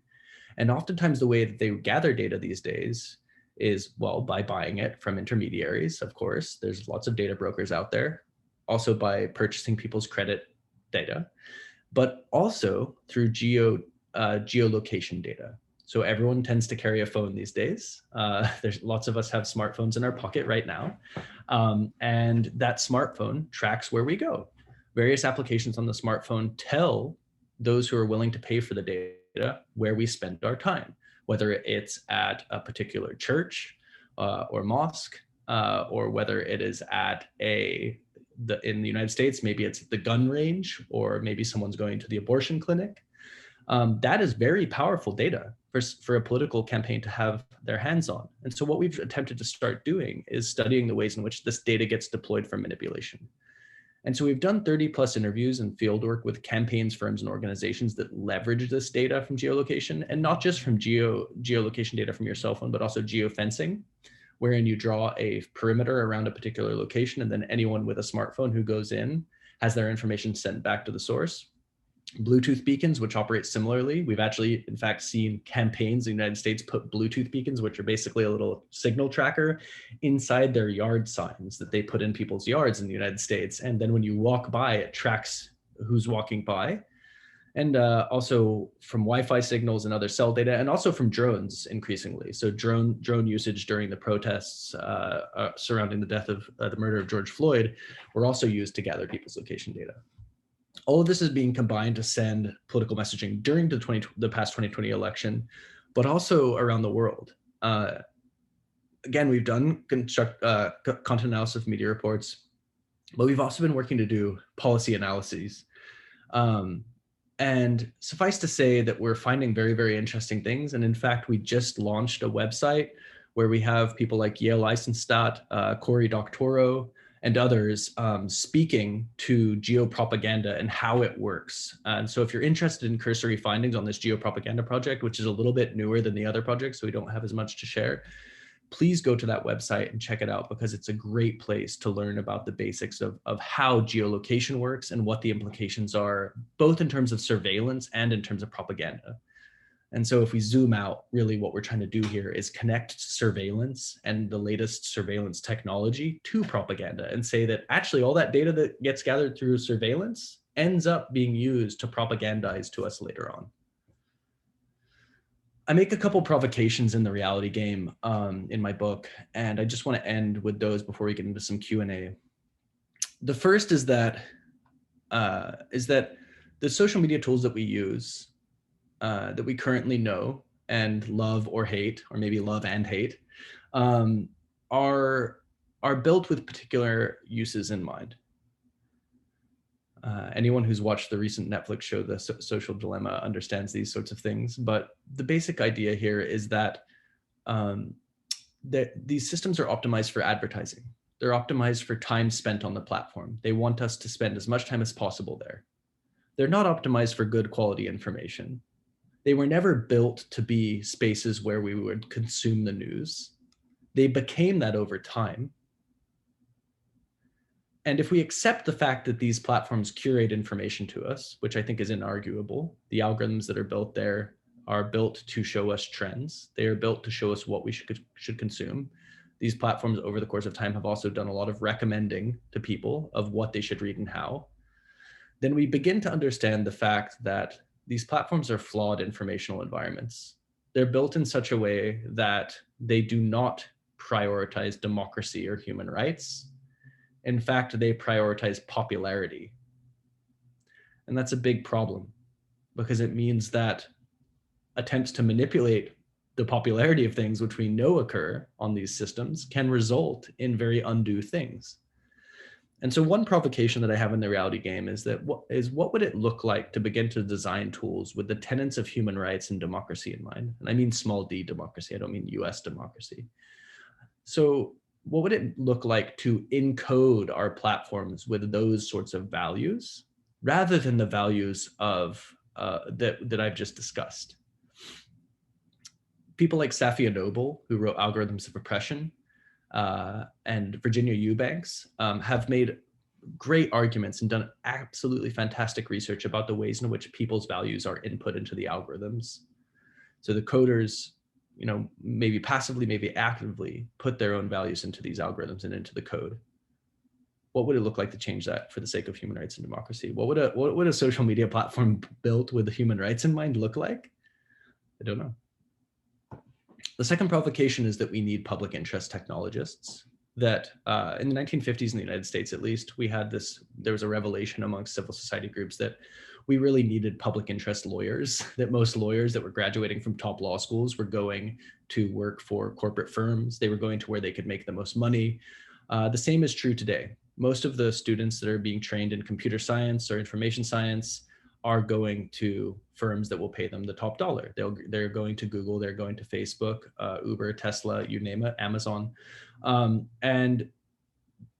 And oftentimes the way that they gather data these days is, well, by buying it from intermediaries, of course. There's lots of data brokers out there. Also by purchasing people's credit data, but also through geolocation data. So everyone tends to carry a phone these days. There's lots of us have smartphones in our pocket right now. And that smartphone tracks where we go. Various applications on the smartphone tell those who are willing to pay for the data where we spend our time, whether it's at a particular church or mosque, or whether it is at in the United States, maybe it's the gun range, or maybe someone's going to the abortion clinic. That is very powerful data for a political campaign to have their hands on. And so what we've attempted to start doing is studying the ways in which this data gets deployed for manipulation. And so we've done 30 plus interviews and field work with campaigns, firms, and organizations that leverage this data from geolocation, and not just from geolocation data from your cell phone, but also geofencing, wherein you draw a perimeter around a particular location, and then anyone with a smartphone who goes in has their information sent back to the source. Bluetooth beacons, which operate similarly. We've actually, in fact, seen campaigns in the United States put Bluetooth beacons, which are basically a little signal tracker, inside their yard signs that they put in people's yards in the United States. And then when you walk by, it tracks who's walking by. And also from Wi-Fi signals and other cell data, and also from drones increasingly. So drone usage during the protests surrounding the death of the murder of George Floyd were also used to gather people's location data. All of this is being combined to send political messaging during the past 2020 election, but also around the world. Again, we've done content analysis of media reports, but we've also been working to do policy analyses. And suffice to say that we're finding very, very interesting things. And in fact, we just launched a website where we have people like Yale Eisenstadt, Cory Doctorow, and others speaking to geopropaganda and how it works. And so if you're interested in cursory findings on this geopropaganda project, which is a little bit newer than the other projects, so we don't have as much to share, please go to that website and check it out, because it's a great place to learn about the basics of how geolocation works and what the implications are, both in terms of surveillance and in terms of propaganda. And so if we zoom out, really what we're trying to do here is connect surveillance and the latest surveillance technology to propaganda, and say that actually all that data that gets gathered through surveillance ends up being used to propagandize to us later on. I make a couple provocations in the reality game in my book, and I just want to end with those before we get into some Q&A. The first is that the social media tools that we use, that we currently know and love or hate, or maybe love and hate, are built with particular uses in mind. Anyone who's watched the recent Netflix show, The Social Dilemma, understands these sorts of things. But the basic idea here is that these systems are optimized for advertising. They're optimized for time spent on the platform. They want us to spend as much time as possible there. They're not optimized for good quality information. They were never built to be spaces where we would consume the news. They became that over time. And if we accept the fact that these platforms curate information to us, which I think is inarguable, the algorithms that are built there are built to show us trends. They are built to show us what we should consume. These platforms over the course of time have also done a lot of recommending to people of what they should read and how. Then we begin to understand the fact that these platforms are flawed informational environments. They're built in such a way that they do not prioritize democracy or human rights. In fact, they prioritize popularity. And that's a big problem, because it means that attempts to manipulate the popularity of things, which we know occur on these systems, can result in very undue things. And so one provocation that I have in the reality game is what would it look like to begin to design tools with the tenets of human rights and democracy in mind? And I mean small d democracy, I don't mean US democracy. So what would it look like to encode our platforms with those sorts of values, rather than the values of that I've just discussed? People like Safia Noble, who wrote Algorithms of Oppression, and Virginia Eubanks have made great arguments and done absolutely fantastic research about the ways in which people's values are input into the algorithms. So the coders, maybe passively, maybe actively put their own values into these algorithms and into the code. What would it look like to change that for the sake of human rights and democracy? What would a social media platform built with human rights in mind look like? I don't know. The second provocation is that we need public interest technologists. That in the 1950s in the United States, at least, there was a revelation amongst civil society groups that we really needed public interest lawyers, that most lawyers that were graduating from top law schools were going to work for corporate firms. They were going to where they could make the most money. The same is true today. Most of the students that are being trained in computer science or information science are going to firms that will pay them the top dollar. They're going to Google, they're going to Facebook, Uber, Tesla, you name it, Amazon. And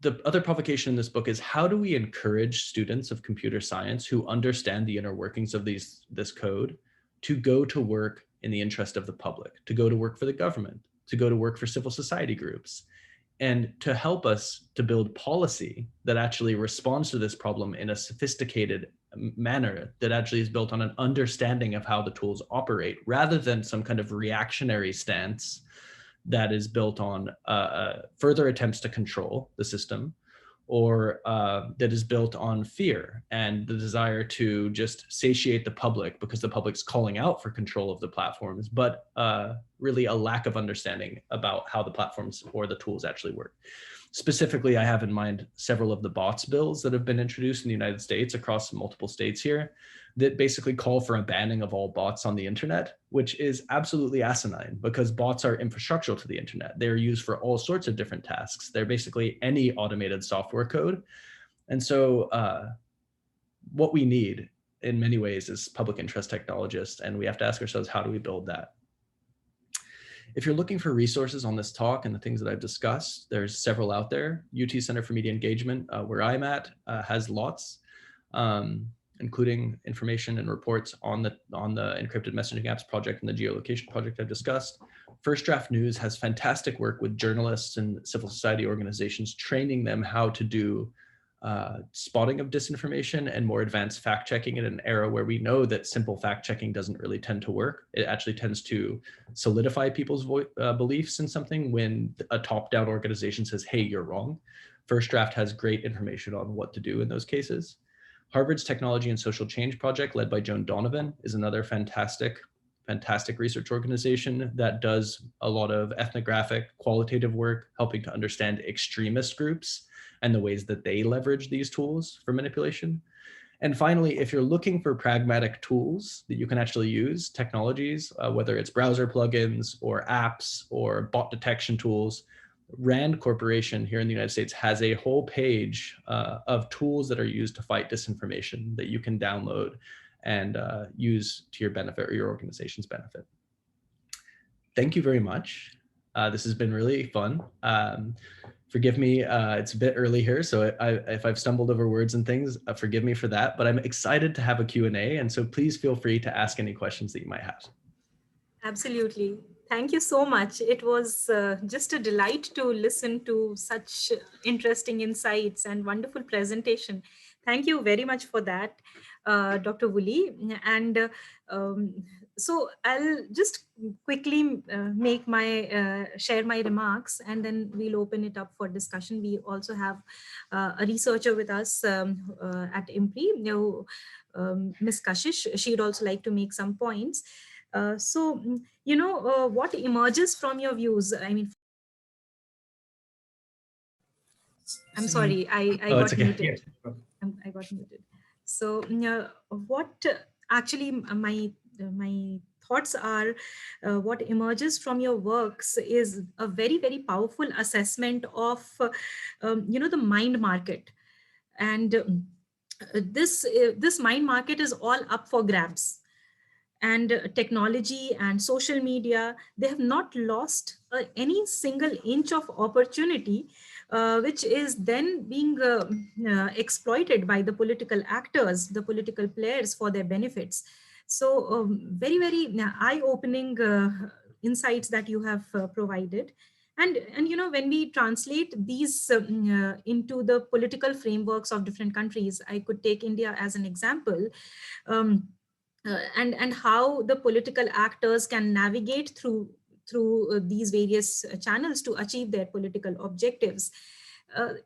the other provocation in this book is, how do we encourage students of computer science who understand the inner workings of this code to go to work in the interest of the public, to go to work for the government, to go to work for civil society groups, and to help us to build policy that actually responds to this problem in a sophisticated manner, that actually is built on an understanding of how the tools operate, rather than some kind of reactionary stance that is built on further attempts to control the system, or that is built on fear and the desire to just satiate the public because the public's calling out for control of the platforms, but really a lack of understanding about how the platforms or the tools actually work. Specifically, I have in mind several of the bots bills that have been introduced in the United States, across multiple states here, that basically call for a banning of all bots on the internet, which is absolutely asinine, because bots are infrastructural to the internet. They're used for all sorts of different tasks. They're basically any automated software code. And so what we need in many ways is public interest technologists, and we have to ask ourselves, how do we build that? If you're looking for resources on this talk and the things that I've discussed, there's several out there. UT Center for Media Engagement, where I'm at, has lots, including information and reports on the encrypted messaging apps project and the geolocation project I've discussed. First Draft News has fantastic work with journalists and civil society organizations, training them how to do spotting of disinformation and more advanced fact checking in an era where we know that simple fact checking doesn't really tend to work. It actually tends to solidify people's beliefs in something when a top-down organization says, hey, you're wrong. First Draft has great information on what to do in those cases. Harvard's Technology and Social Change Project, led by Joan Donovan, is another fantastic research organization that does a lot of ethnographic, qualitative work, helping to understand extremist groups and the ways that they leverage these tools for manipulation. And finally, if you're looking for pragmatic tools that you can actually use, technologies, whether it's browser plugins or apps or bot detection tools, RAND Corporation here in the United States has a whole page of tools that are used to fight disinformation that you can download and use to your benefit or your organization's benefit. Thank you very much. This has been really fun. Forgive me, it's a bit early here, so if I've stumbled over words and things, forgive me for that, but I'm excited to have a Q&A, and so please feel free to ask any questions that you might have. Absolutely. Thank you so much. It was just a delight to listen to such interesting insights and wonderful presentation. Thank you very much for that, Dr. Woolley. And so I'll just quickly share my remarks, and then we'll open it up for discussion. We also have a researcher with us at IMPRI, Ms. Kashish. She'd also like to make some points. What emerges from your views? I mean, I'm sorry, I got muted. I got muted. So what actually my thoughts are, what emerges from your works is a very, very powerful assessment of, the mind market. And this mind market is all up for grabs. And technology and social media, they have not lost any single inch of opportunity, which is then being exploited by the political actors, the political players, for their benefits. So very, very eye-opening insights that you have provided. And when we translate these into the political frameworks of different countries, I could take India as an example. And how the political actors can navigate through these various channels to achieve their political objectives.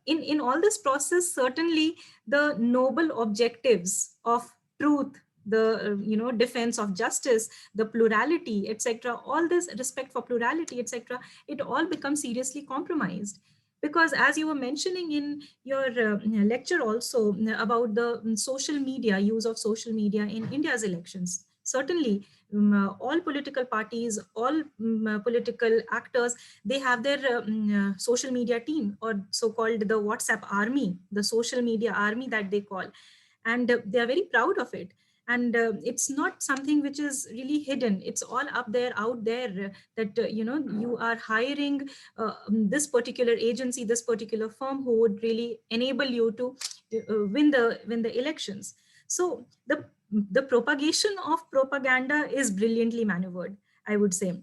In all this process, certainly the noble objectives of truth, the defense of justice, the plurality, etc., all this respect for plurality, etc., it all becomes seriously compromised. Because as you were mentioning in your lecture also about the social media, use of social media in India's elections, certainly all political parties, all political actors, they have their social media team, or so-called the WhatsApp army, the social media army that they call. And they are very proud of it. And it's not something which is really hidden. It's all up there, out there, that you are hiring this particular agency, this particular firm who would really enable you to win the elections. So the propagation of propaganda is brilliantly maneuvered, I would say,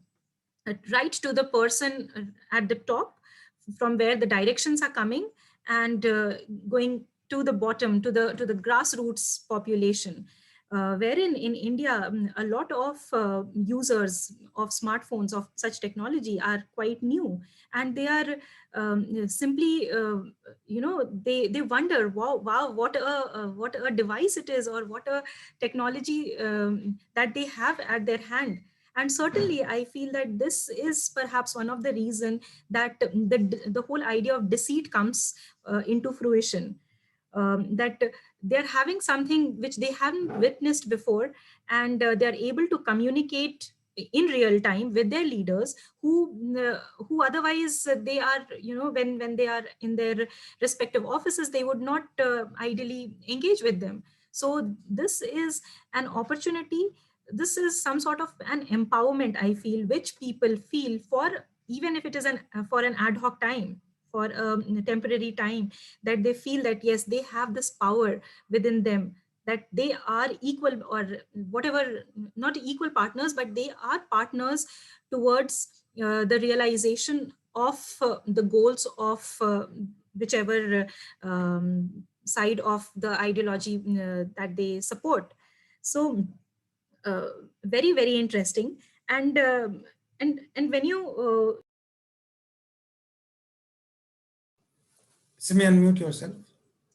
right to the person at the top, from where the directions are coming, and going to the bottom, to the grassroots population, wherein in India, a lot of users of smartphones, of such technology, are quite new, and they are simply, they wonder, wow, what a device it is, or what a technology that they have at their hand. And certainly I feel that this is perhaps one of the reason that the whole idea of deceit comes into fruition, that they're having something which they haven't witnessed before, and they're able to communicate in real time with their leaders, who otherwise they are, when they are in their respective offices, they would not ideally engage with them. So this is an opportunity, this is some sort of an empowerment, I feel, which people feel, for even if it is for an ad hoc time, for a temporary time, that they feel that yes, they have this power within them, that they are equal, or whatever, not equal partners, but they are partners towards the realization of the goals of whichever side of the ideology that they support. So uh, very interesting. And and when you Simi, unmute yourself.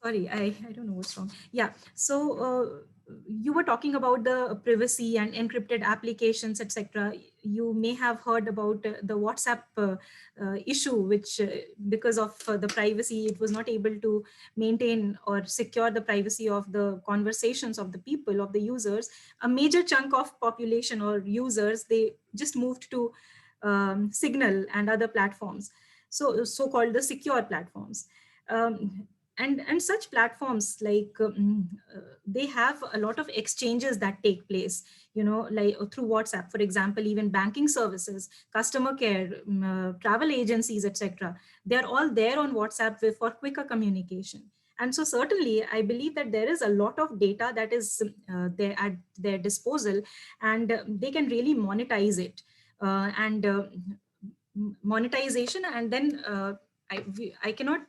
sorry, I don't know what's wrong. Yeah. So you were talking about the privacy and encrypted applications, etc. You may have heard about the WhatsApp issue, which because of the privacy, it was not able to maintain or secure the privacy of the conversations of the people, of the users. A major chunk of population or users, they just moved to Signal and other platforms. So-called the secure platforms. Um, and such platforms, like they have a lot of exchanges that take place, like through WhatsApp, for example. Even banking services, customer care, travel agencies, etc., they're all there on WhatsApp for quicker communication. And so certainly I believe that there is a lot of data that is there at their disposal, and they can really monetize it, and monetization. And then I cannot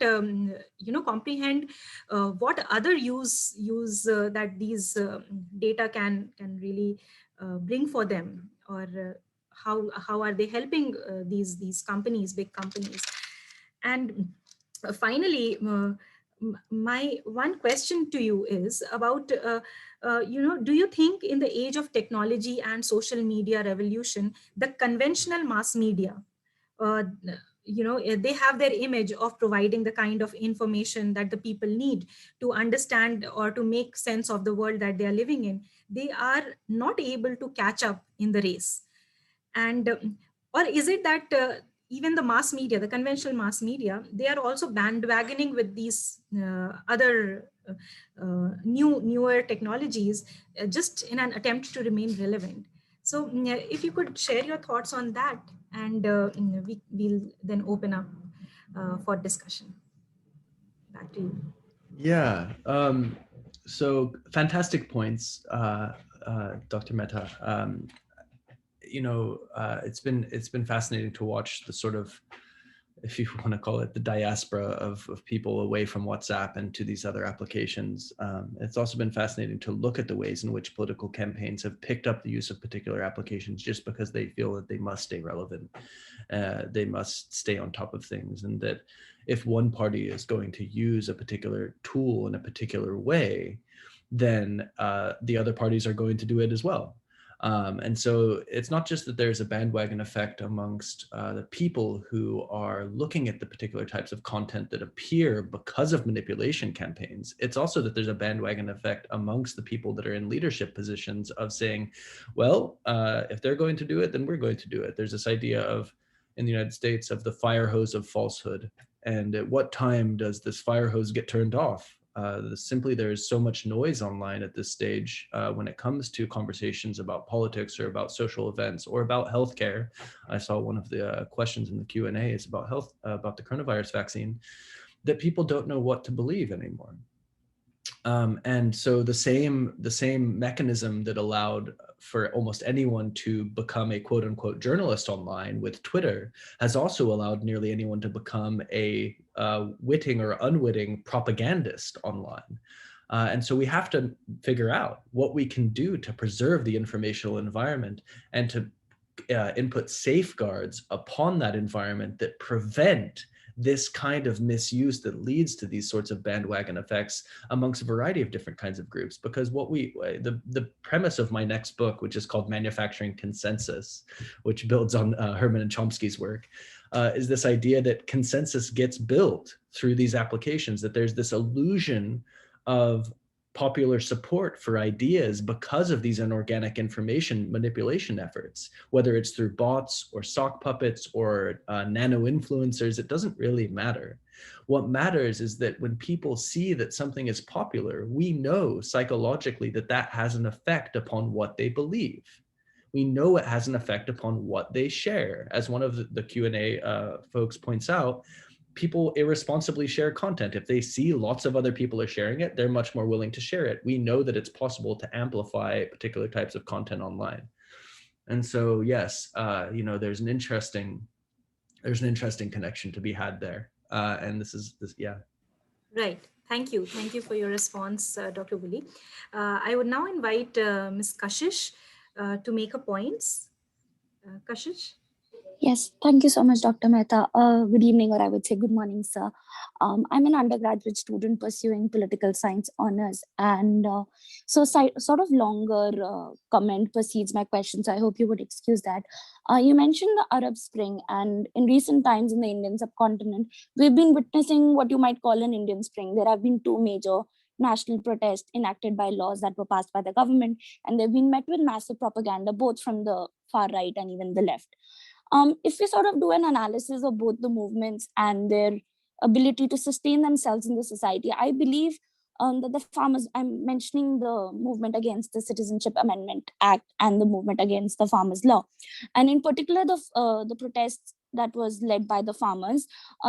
comprehend what other use that these data can really bring for them, or how are they helping these companies, big companies. And finally, my one question to you is about do you think in the age of technology and social media revolution, the conventional mass media, uh, they have their image of providing the kind of information that the people need to understand or to make sense of the world that they are living in, they are not able to catch up in the race? And or is it that even the mass media, the conventional mass media, they are also bandwagoning with these other newer technologies, just in an attempt to remain relevant? So if you could share your thoughts on that, and we'll then open up for discussion. Back to you. Yeah. So fantastic points, Dr. Mehta. It's been fascinating to watch the sort of, if you want to call it, the diaspora of people away from WhatsApp and to these other applications. It's also been fascinating to look at the ways in which political campaigns have picked up the use of particular applications just because they feel that they must stay relevant. They must stay on top of things, and that if one party is going to use a particular tool in a particular way, then the other parties are going to do it as well. And so it's not just that there's a bandwagon effect amongst the people who are looking at the particular types of content that appear because of manipulation campaigns. It's also that there's a bandwagon effect amongst the people that are in leadership positions of saying, well, if they're going to do it, then we're going to do it. There's this idea of, in the United States, of the fire hose of falsehood. And at what time does this fire hose get turned off? Simply, there is so much noise online at this stage when it comes to conversations about politics or about social events or about healthcare. I saw one of the questions in the Q&A is about health, about the coronavirus vaccine, that people don't know what to believe anymore. And so the same mechanism that allowed for almost anyone to become a quote unquote journalist online with Twitter has also allowed nearly anyone to become a witting or unwitting propagandist online. And so we have to figure out what we can do to preserve the informational environment and to input safeguards upon that environment that prevent this kind of misuse that leads to these sorts of bandwagon effects amongst a variety of different kinds of groups. Because what the premise of my next book, which is called Manufacturing Consensus, which builds on Herman and Chomsky's work, is this idea that consensus gets built through these applications, that there's this illusion of popular support for ideas because of these inorganic information manipulation efforts, whether it's through bots or sock puppets or nano influencers. It doesn't really matter. What matters is that when people see that something is popular, we know psychologically that that has an effect upon what they believe. We know it has an effect upon what they share. As one of the Q&A folks points out, people irresponsibly share content. If they see lots of other people are sharing it, they're much more willing to share it. We know that it's possible to amplify particular types of content online. And so, yes, there's an interesting connection to be had there. And this, yeah. Right. Thank you. Thank you for your response, Dr. Woolley. I would now invite Ms. Kashish to make her points. Kashish? Yes, thank you so much, Dr. Mehta. Good evening, or I would say good morning, sir. I'm an undergraduate student pursuing political science honors, and sort of longer comment precedes my question, so I hope you would excuse that. You mentioned the Arab Spring, and in recent times in the Indian subcontinent, we've been witnessing what you might call an Indian Spring. There have been two major national protests enacted by laws that were passed by the government, and they've been met with massive propaganda, both from the far right and even the left. If we sort of do an analysis of both the movements and their ability to sustain themselves in the society, I believe that the farmers, I'm mentioning the movement against the Citizenship Amendment Act and the movement against the farmers' law. And in particular, the protests that was led by the farmers,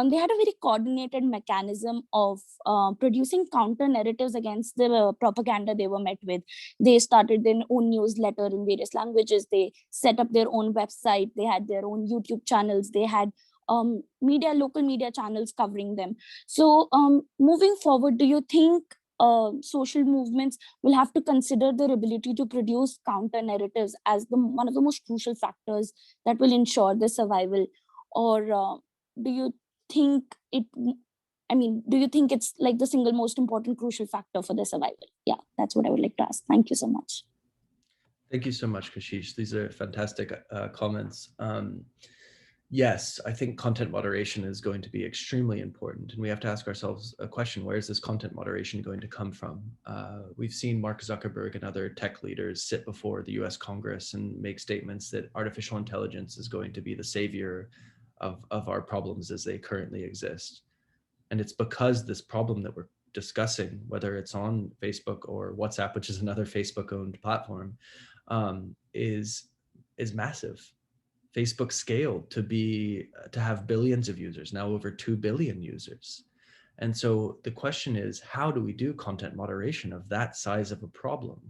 they had a very coordinated mechanism of producing counter narratives against the propaganda they were met with. They started their own newsletter in various languages. They set up their own website. They had their own YouTube channels. They had local media channels covering them. So moving forward, do you think social movements will have to consider their ability to produce counter narratives as one of the most crucial factors that will ensure their survival? Or do you think it's like the single most important crucial factor for their survival? Yeah, that's what I would like to ask. Thank you so much. Thank you so much, Kashish. These are fantastic comments. Yes, I think content moderation is going to be extremely important, and we have to ask ourselves a question: where is this content moderation going to come from? We've seen Mark Zuckerberg and other tech leaders sit before the US Congress and make statements that artificial intelligence is going to be the savior of our problems as they currently exist. And it's because this problem that we're discussing, whether it's on Facebook or WhatsApp, which is another Facebook-owned platform, is massive. Facebook scaled to have billions of users, now over 2 billion users. And so the question is, how do we do content moderation of that size of a problem?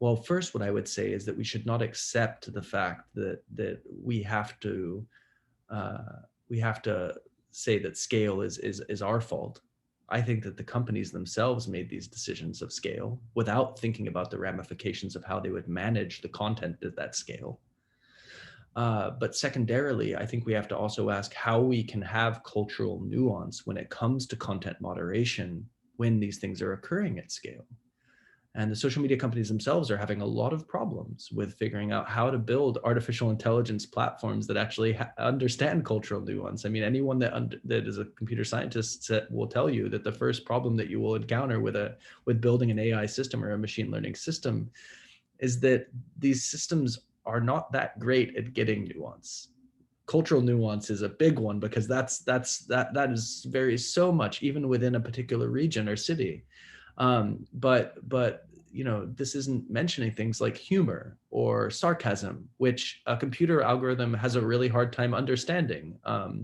Well, first, what I would say is that we should not accept the fact that we have to say that scale is our fault. I think that the companies themselves made these decisions of scale without thinking about the ramifications of how they would manage the content at that scale. But secondarily, I think we have to also ask how we can have cultural nuance when it comes to content moderation when these things are occurring at scale. And the social media companies themselves are having a lot of problems with figuring out how to build artificial intelligence platforms that actually understand cultural nuance. I mean, anyone that is a computer scientist will tell you that the first problem that you will encounter with building an AI system or a machine learning system is that these systems are not that great at getting nuance. cultural nuance is a big one, because that is varies so much even within a particular region or city. But you know, this isn't mentioning things like humor or sarcasm, which a computer algorithm has a really hard time understanding,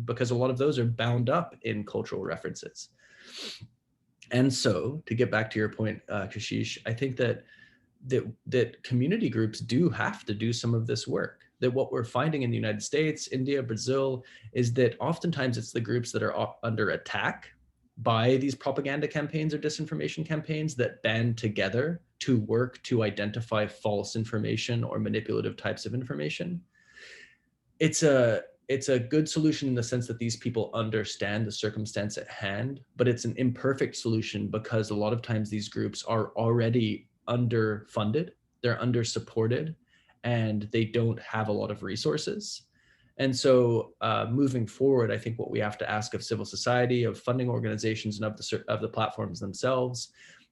because a lot of those are bound up in cultural references. And so, to get back to your point, Kashish, I think that community groups do have to do some of this work. That what we're finding in the United States, India, Brazil, is that oftentimes it's the groups that are under attack by these propaganda campaigns or disinformation campaigns that band together to work to identify false information or manipulative types of information. It's a good solution in the sense that these people understand the circumstance at hand, but it's an imperfect solution because a lot of times these groups are already underfunded, they're under-supported, and they don't have a lot of resources. And so moving forward, I think what we have to ask of civil society, of funding organizations, and of the platforms themselves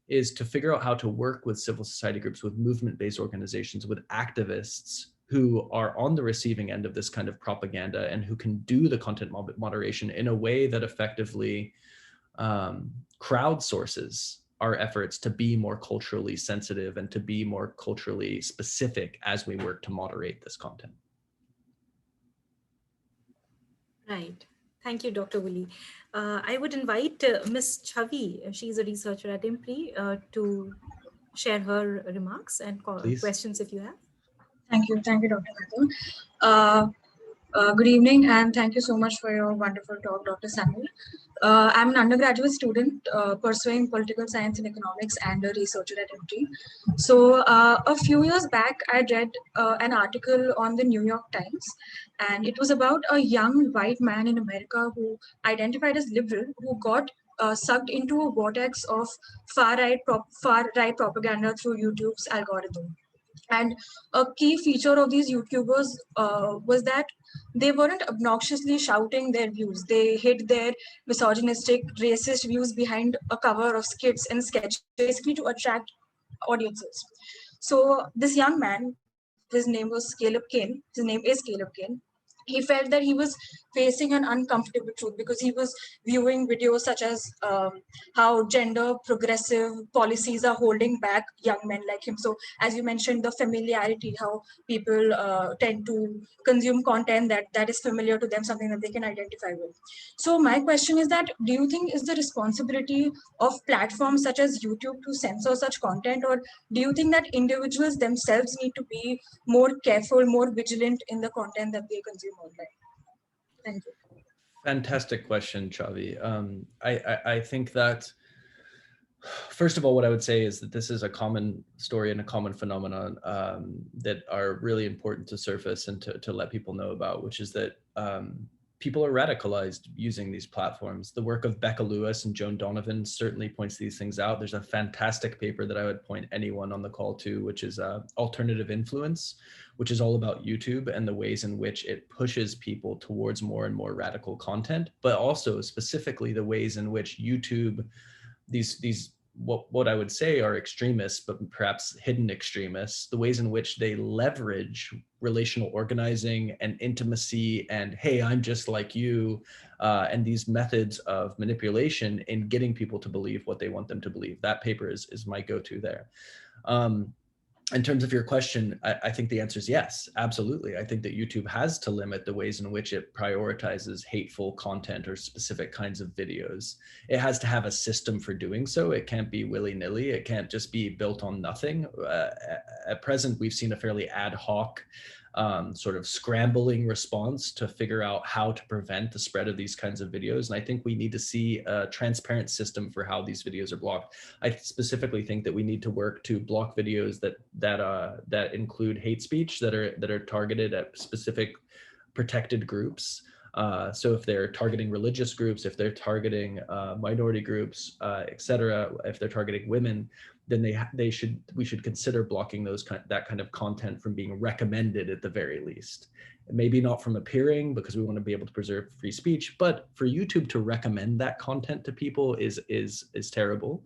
is to figure out how to work with civil society groups, with movement-based organizations, with activists who are on the receiving end of this kind of propaganda and who can do the content moderation in a way that effectively crowdsources our efforts to be more culturally sensitive and to be more culturally specific as we work to moderate this content. Right. Thank you, Dr. Woolley. I would invite Ms. Chavi, she's a researcher at IMPRI, to share her remarks and questions if you have. Thank you, Dr. Mehta. Good evening, and thank you so much for your wonderful talk, Dr. Samuel. I'm an undergraduate student pursuing political science and economics and a researcher at IMPRI. So a few years back, I read an article on the New York Times, and it was about a young white man in America who identified as liberal, who got sucked into a vortex of far-right propaganda through YouTube's algorithm. And a key feature of these YouTubers was that they weren't obnoxiously shouting their views. They hid their misogynistic, racist views behind a cover of skits and sketches, basically to attract audiences. So this young man, his name is Caleb Cain. He felt that he was facing an uncomfortable truth because he was viewing videos such as how gender progressive policies are holding back young men like him. So as you mentioned, the familiarity, how people tend to consume content that is familiar to them, something that they can identify with. So my question is that, do you think is the responsibility of platforms such as YouTube to censor such content, or do you think that individuals themselves need to be more careful, more vigilant in the content that they consume online? Thank you. Fantastic question, Chavi. I think that, first of all, what I would say is that this is a common story and a common phenomenon that are really important to surface and to let people know about, which is that people are radicalized using these platforms. The work of Becca Lewis and Joan Donovan certainly points these things out. There's a fantastic paper that I would point anyone on the call to, which is Alternative Influence, which is all about YouTube and the ways in which it pushes people towards more and more radical content, but also specifically the ways in which YouTube, these what I would say are extremists, but perhaps hidden extremists, the ways in which they leverage relational organizing and intimacy and, hey, I'm just like you, and these methods of manipulation in getting people to believe what they want them to believe. That paper is my go-to there. In terms of your question, I think the answer is yes, absolutely. I think that YouTube has to limit the ways in which it prioritizes hateful content or specific kinds of videos. It has to have a system for doing so. It can't be willy-nilly. It can't just be built on nothing. At present, we've seen a fairly ad hoc sort of scrambling response to figure out how to prevent the spread of these kinds of videos. And I think we need to see a transparent system for how these videos are blocked. I specifically think that we need to work to block videos that include hate speech, that are targeted at specific protected groups. So if they're targeting religious groups, if they're targeting minority groups, et cetera, if they're targeting women, then we should consider blocking that kind of content from being recommended at the very least. Maybe not from appearing, because we want to be able to preserve free speech, but for YouTube to recommend that content to people is terrible.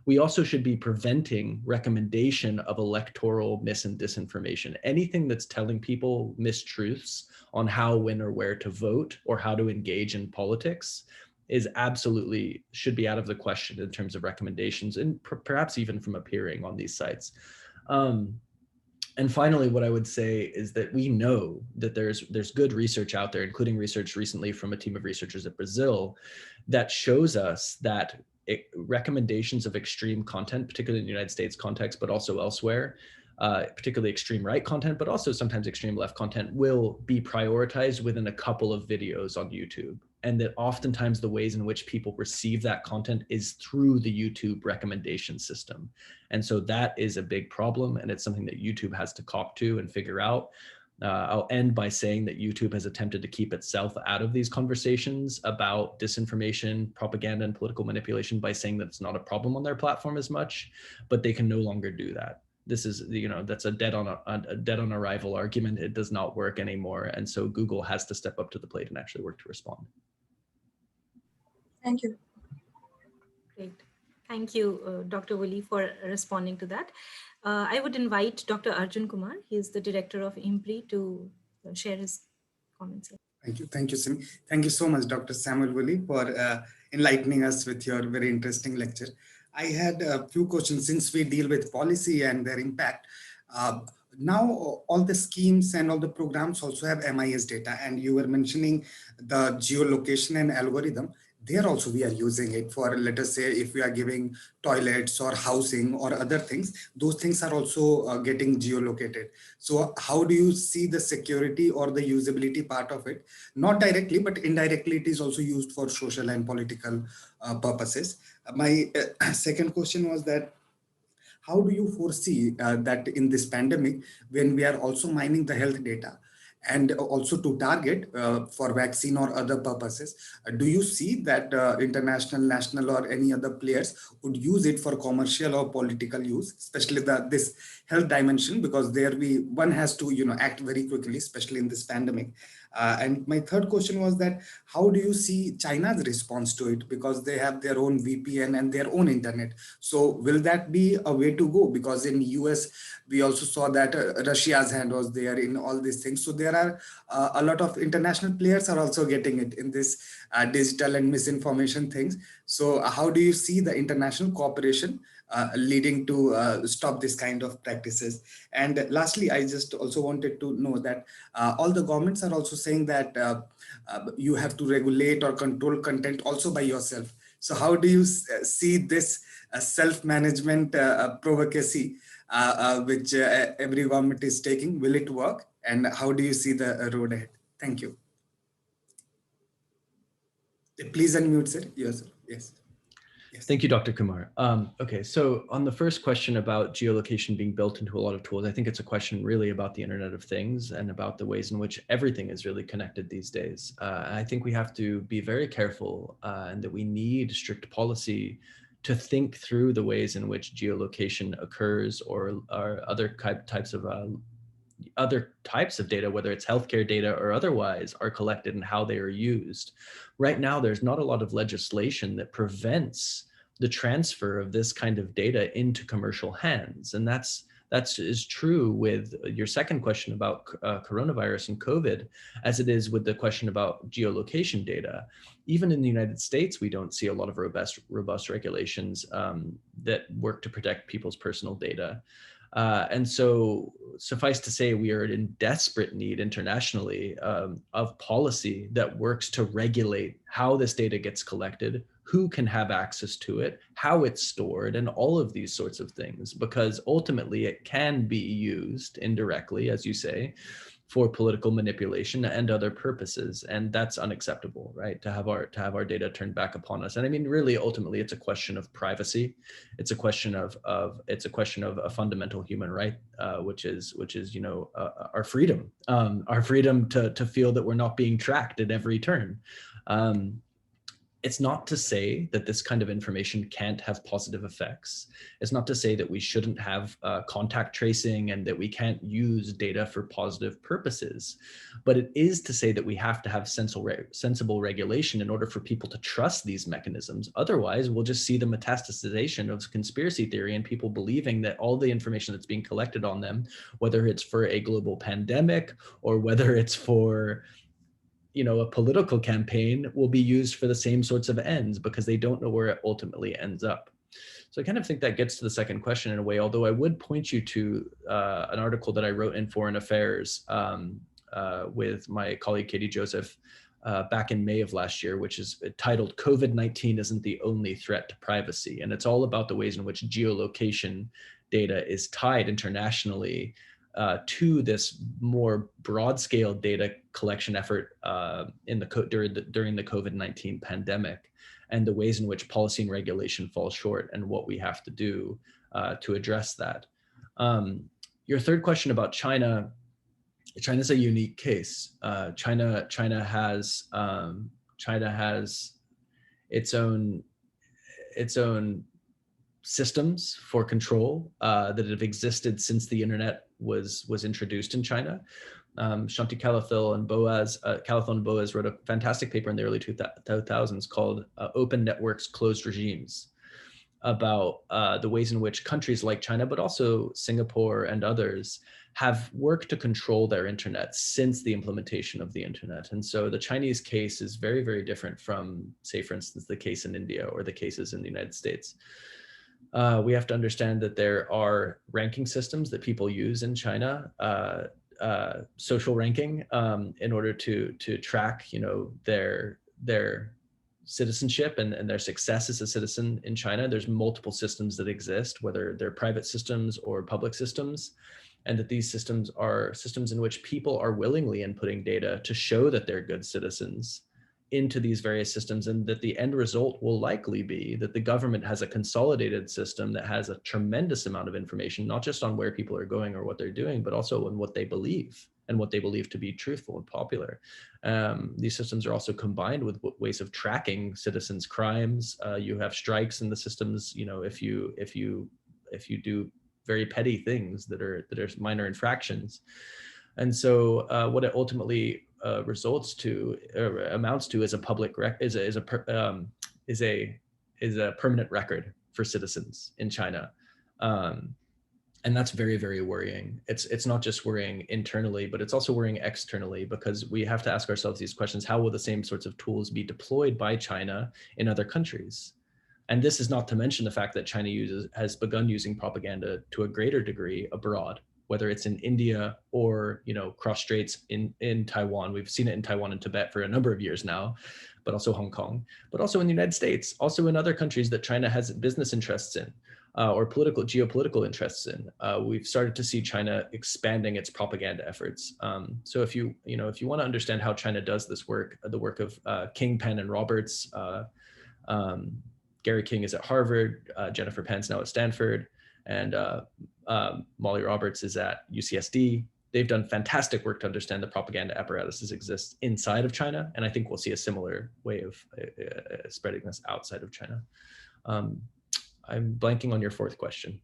we also should be preventing recommendation of electoral mis and disinformation. Anything that's telling people mistruths on how, when, or where to vote or how to engage in politics is absolutely should be out of the question in terms of recommendations and perhaps even from appearing on these sites. And finally, what I would say is that we know that there's good research out there, including research recently from a team of researchers at Brazil, that shows us that recommendations of extreme content, particularly in the United States context, but also elsewhere, particularly extreme right content, but also sometimes extreme left content, will be prioritized within a couple of videos on YouTube. And that oftentimes the ways in which people receive that content is through the YouTube recommendation system. And so that is a big problem, and it's something that YouTube has to cop to and figure out. I'll end by saying that YouTube has attempted to keep itself out of these conversations about disinformation, propaganda, and political manipulation by saying that it's not a problem on their platform as much, but they can no longer do that. This is, that's a dead on arrival argument. It does not work anymore. And so Google has to step up to the plate and actually work to respond. Thank you. Great. Thank you, Dr. Woolley, for responding to that. I would invite Dr. Arjun Kumar. He is the director of IMPRI to share his comments. Thank you. Thank you, Simi. Thank you so much, Dr. Samuel Woolley, for enlightening us with your very interesting lecture. I had a few questions since we deal with policy and their impact. Now, all the schemes and all the programs also have MIS data, and you were mentioning the geolocation and algorithm. There also we are using it for, let us say, if we are giving toilets or housing or other things, those things are also getting geolocated. So how do you see the security or the usability part of it? Not directly, but indirectly, it is also used for social and political purposes. My second question was that, how do you foresee that in this pandemic, when we are also mining the health data, and also to target for vaccine or other purposes, do you see that international, national, or any other players would use it for commercial or political use, especially this health dimension, because there one has to act very quickly, especially in this pandemic. And my third question was that, how do you see China's response to it? Because they have their own VPN and their own internet. So will that be a way to go? Because in US, we also saw that Russia's hand was there in all these things. So there are a lot of international players are also getting it in this digital and misinformation things. So how do you see the international cooperation leading to stop this kind of practices? And lastly, I just also wanted to know that all the governments are also saying that you have to regulate or control content also by yourself. So how do you see this self-management provocacy which every government is taking? Will it work? And how do you see the road ahead? Thank you. Please unmute, sir. Yes. Yes. Yes. Thank you, Dr. Kumar. Okay, so on the first question about geolocation being built into a lot of tools, I think it's a question really about the Internet of Things and about the ways in which everything is really connected these days. I think we have to be very careful and that we need strict policy to think through the ways in which geolocation occurs or other types of data, whether it's healthcare data or otherwise, are collected and how they are used. Right now, there's not a lot of legislation that prevents the transfer of this kind of data into commercial hands. And that is true with your second question about coronavirus and COVID, as it is with the question about geolocation data. Even in the United States, we don't see a lot of robust regulations that work to protect people's personal data. And so suffice to say, we are in desperate need internationally of policy that works to regulate how this data gets collected, who can have access to it, how it's stored, and all of these sorts of things, because ultimately it can be used indirectly, as you say, for political manipulation and other purposes, and that's unacceptable, right? To have our data turned back upon us. And I mean, really, ultimately, it's a question of privacy. It's a question of a fundamental human right, which is our freedom to feel that we're not being tracked at every turn. It's not to say that this kind of information can't have positive effects. It's not to say that we shouldn't have contact tracing and that we can't use data for positive purposes. But it is to say that we have to have sensible regulation in order for people to trust these mechanisms. Otherwise, we'll just see the metastasization of conspiracy theory and people believing that all the information that's being collected on them, whether it's for a global pandemic or whether it's for a political campaign, will be used for the same sorts of ends because they don't know where it ultimately ends up. So I kind of think that gets to the second question in a way, although I would point you to an article that I wrote in Foreign Affairs with my colleague Katie Joseph back in May of last year, which is titled "COVID-19 Isn't the Only Threat to Privacy." And it's all about the ways in which geolocation data is tied internationally to this more broad-scale data collection effort during the COVID-19 pandemic, and the ways in which policy and regulation fall short and what we have to do to address that. Your third question about China. China's a unique case. China has its own systems for control that have existed since the internet was introduced in China. Shanti Calathil and Boaz wrote a fantastic paper in the early 2000s called "Open Networks, Closed Regimes," about the ways in which countries like China, but also Singapore and others, have worked to control their internet since the implementation of the internet. And so the Chinese case is very, very different from, say, for instance, the case in India or the cases in the United States. We have to understand that there are ranking systems that people use in China, social ranking, in order to track, their citizenship and their success as a citizen in China. There's multiple systems that exist, whether they're private systems or public systems, and that these systems are systems in which people are willingly inputting data to show that they're good citizens into these various systems, and that the end result will likely be that the government has a consolidated system that has a tremendous amount of information, not just on where people are going or what they're doing, but also on what they believe and what they believe to be truthful and popular. These systems are also combined with ways of tracking citizens' crimes. You have strikes in the systems, if you do very petty things that are minor infractions. And so what it ultimately results to or amounts to is a public is a permanent record for citizens in China, and that's very, very worrying. It's not just worrying internally, but it's also worrying externally, because we have to ask ourselves these questions: how will the same sorts of tools be deployed by China in other countries? And this is not to mention the fact that China has begun using propaganda to a greater degree abroad, whether it's in India or cross straits in Taiwan. We've seen it in Taiwan and Tibet for a number of years now, but also Hong Kong, but also in the United States, also in other countries that China has business interests in or geopolitical interests in. We've started to see China expanding its propaganda efforts. So if you want to understand how China does this work, the work of King, Penn, and Roberts, Gary King is at Harvard, Jennifer Penn's now at Stanford, and Molly Roberts is at UCSD. They've done fantastic work to understand the propaganda apparatuses exist inside of China, and I think we'll see a similar way of spreading this outside of China. I'm blanking on your fourth question.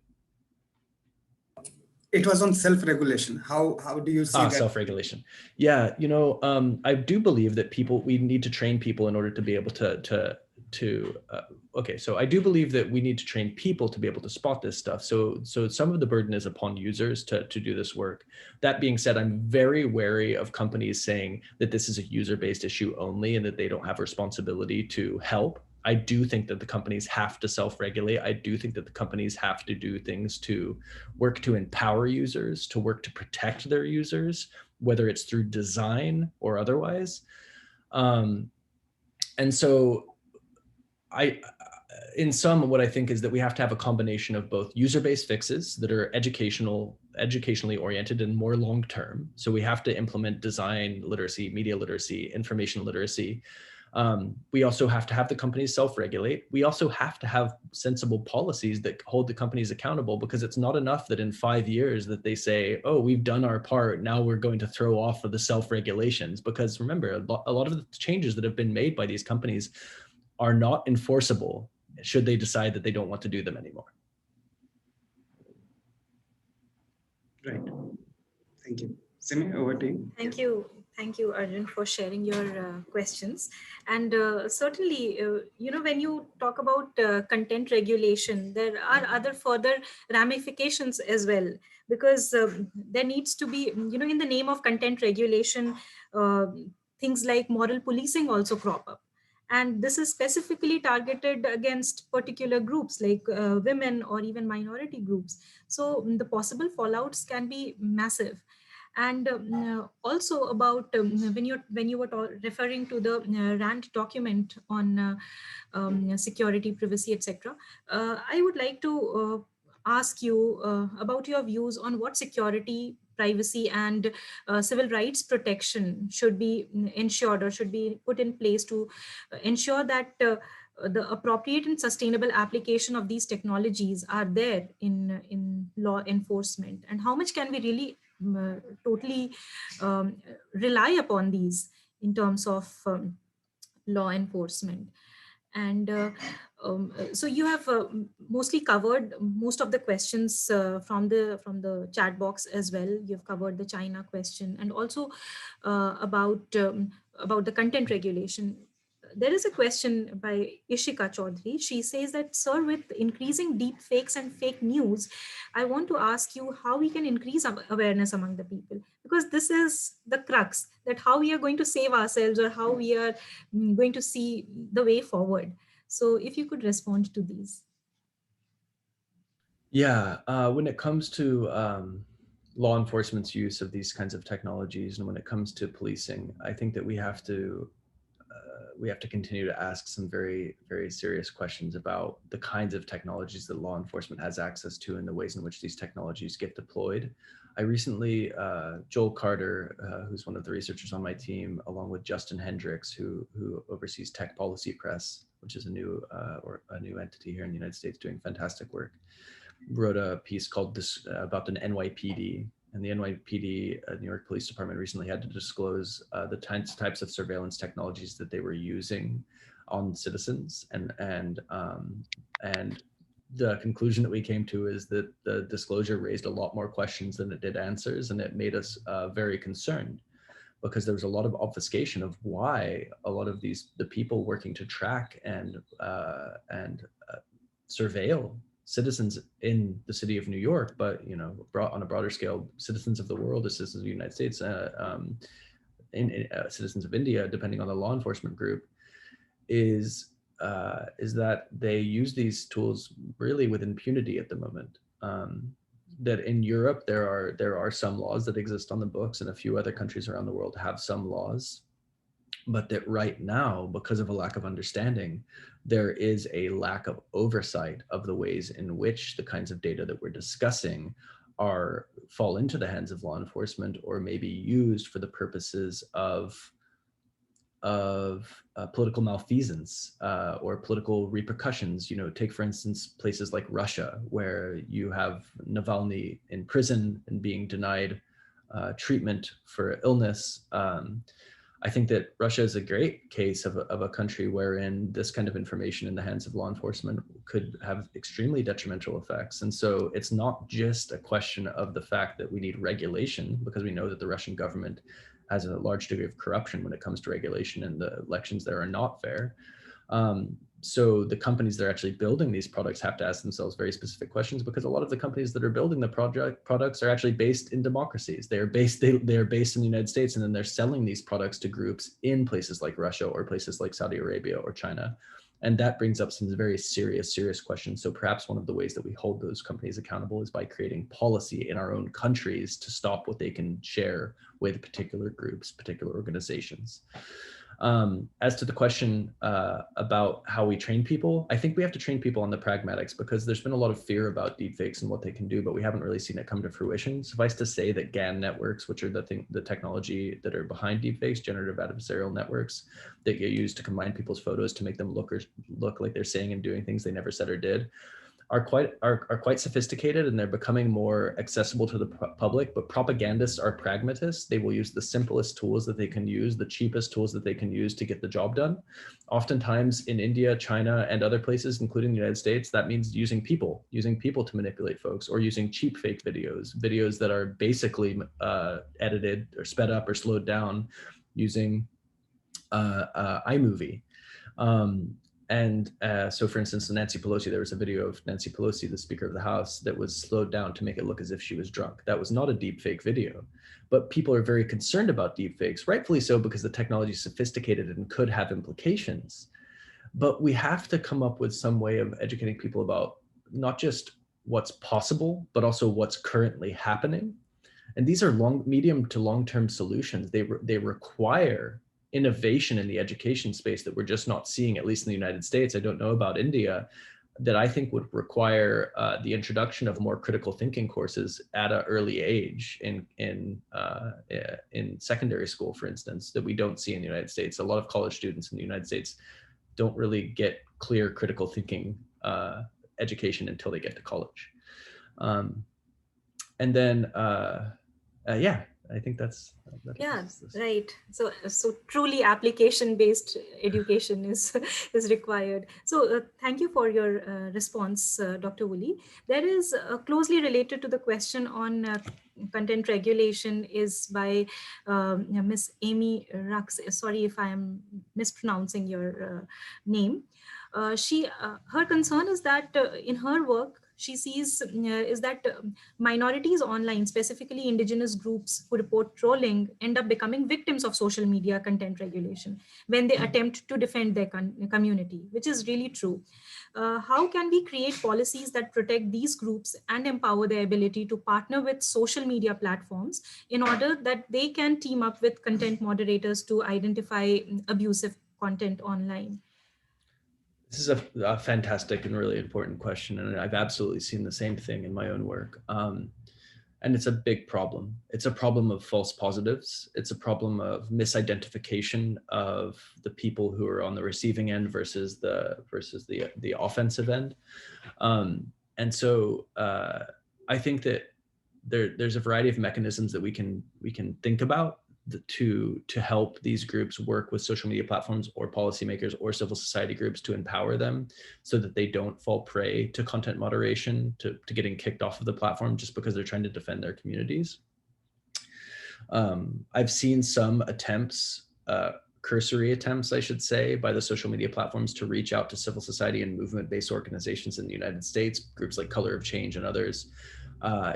It was on self-regulation. How do you see that? Self-regulation. Yeah, I do believe that we need to train people in order to be able so I do believe that we need to train people to be able to spot this stuff. So some of the burden is upon users to do this work. That being said, I'm very wary of companies saying that this is a user-based issue only and that they don't have responsibility to help. I do think that the companies have to self-regulate. I do think that the companies have to do things to work to empower users, to work to protect their users, whether it's through design or otherwise. And so in sum, what I think is that we have to have a combination of both user-based fixes that are educationally oriented and more long-term. So we have to implement design literacy, media literacy, information literacy. We also have to have the companies self-regulate. We also have to have sensible policies that hold the companies accountable, because it's not enough that in 5 years that they say, oh, we've done our part, now we're going to throw off of the self-regulations. Because remember, a lot of the changes that have been made by these companies are not enforceable should they decide that they don't want to do them anymore. Right. Thank you. Simi, over to you. Thank you. Thank you, Arjun, for sharing your questions. And certainly, when you talk about content regulation, there are other further ramifications as well, because there needs to be, in the name of content regulation, uh, things like moral policing also crop up. And this is specifically targeted against particular groups like women or even minority groups. So the possible fallouts can be massive. And also about when you were referring to the rand document on security, privacy, etc., I would like to ask you about your views on what security, privacy, and civil rights protection should be ensured or should be put in place to ensure that the appropriate and sustainable application of these technologies are there in law enforcement, and how much can we really totally rely upon these in terms of law enforcement. And so you have mostly covered most of the questions from the chat box as well. You've covered the China question, and also about the content regulation. There is a question by Ishika Chaudhary. She says that, sir, with increasing deep fakes and fake news, I want to ask you how we can increase awareness among the people, because this is the crux, that how we are going to save ourselves or how we are going to see the way forward. So if you could respond to these. Yeah, when it comes to law enforcement's use of these kinds of technologies, and when it comes to policing, I think that we have to continue to ask some very, very serious questions about the kinds of technologies that law enforcement has access to and the ways in which these technologies get deployed. I recently, Joel Carter, who's one of the researchers on my team, along with Justin Hendricks, who oversees Tech Policy Press, which is a new entity here in the United States doing fantastic work, wrote a piece called about an NYPD. And the NYPD, New York Police Department, recently had to disclose the types of surveillance technologies that they were using on citizens. And the conclusion that we came to is that the disclosure raised a lot more questions than it did answers, and it made us very concerned, because there was a lot of obfuscation of why a lot of the people working to track and surveil citizens in the city of New York, but on a broader scale, citizens of the world, citizens of the United States, citizens of India, depending on the law enforcement group, is that they use these tools really with impunity at the moment. That in Europe there are some laws that exist on the books, and a few other countries around the world have some laws, but that right now, because of a lack of understanding, there is a lack of oversight of the ways in which the kinds of data that we're discussing fall into the hands of law enforcement, or may be used for the purposes of political malfeasance or political repercussions. Take, for instance, places like Russia, where you have Navalny in prison and being denied treatment for illness. I think that Russia is a great case of a country wherein this kind of information in the hands of law enforcement could have extremely detrimental effects. And so it's not just a question of the fact that we need regulation, because we know that the Russian government has a large degree of corruption when it comes to regulation, and the elections there are not fair. So the companies that are actually building these products have to ask themselves very specific questions, because a lot of the companies that are building the products are actually based in democracies. They are based in the United States, and then they're selling these products to groups in places like Russia or places like Saudi Arabia or China. And that brings up some very serious questions. So perhaps one of the ways that we hold those companies accountable is by creating policy in our own countries to stop what they can share with particular groups, particular organizations. As to the question about how we train people, I think we have to train people on the pragmatics, because there's been a lot of fear about deepfakes and what they can do, but we haven't really seen it come to fruition. Suffice to say that GAN networks, which are the technology that are behind deepfakes, generative adversarial networks, that get used to combine people's photos to make them look like they're saying and doing things they never said or did, are quite sophisticated, and they're becoming more accessible to the public, but propagandists are pragmatists. They will use the simplest tools that they can use, the cheapest tools that they can use to get the job done. Oftentimes in India, China, and other places, including the United States, that means using people to manipulate folks, or using cheap fake videos that are basically edited or sped up or slowed down using iMovie. So for instance, Nancy Pelosi, there was a video of Nancy Pelosi, the Speaker of the House, that was slowed down to make it look as if she was drunk. That was not a deep fake video, but people are very concerned about deep fakes, rightfully so, because the technology is sophisticated and could have implications. But we have to come up with some way of educating people about not just what's possible, but also what's currently happening. And these are medium to long-term solutions. They require innovation in the education space that we're just not seeing, at least in the United States. I don't know about India, that I think would require the introduction of more critical thinking courses at an early age in secondary school, for instance, that we don't see in the United States. A lot of college students in the United States don't really get clear critical thinking education until they get to college. And then, yeah, I think that's right. So truly application-based education is required. So thank you for your response, Dr. Woolley. There is closely related to the question on content regulation is by Miss Amy Rux. Sorry if I am mispronouncing your name. Her concern is that in her work, she sees is that minorities online, specifically indigenous groups who report trolling, end up becoming victims of social media content regulation when they attempt to defend their community, which is really true. How can we create policies that protect these groups and empower their ability to partner with social media platforms in order that they can team up with content moderators to identify abusive content online? This is a fantastic and really important question, and I've absolutely seen the same thing in my own work. And it's a big problem. It's a problem of false positives. It's a problem of misidentification of the people who are on the receiving end versus the offensive end. And so I think that there's a variety of mechanisms that we can think about to help these groups work with social media platforms or policymakers or civil society groups to empower them so that they don't fall prey to content moderation, to getting kicked off of the platform just because they're trying to defend their communities. I've seen some attempts, cursory attempts, I should say, by the social media platforms to reach out to civil society and movement-based organizations in the United States, groups like Color of Change and others,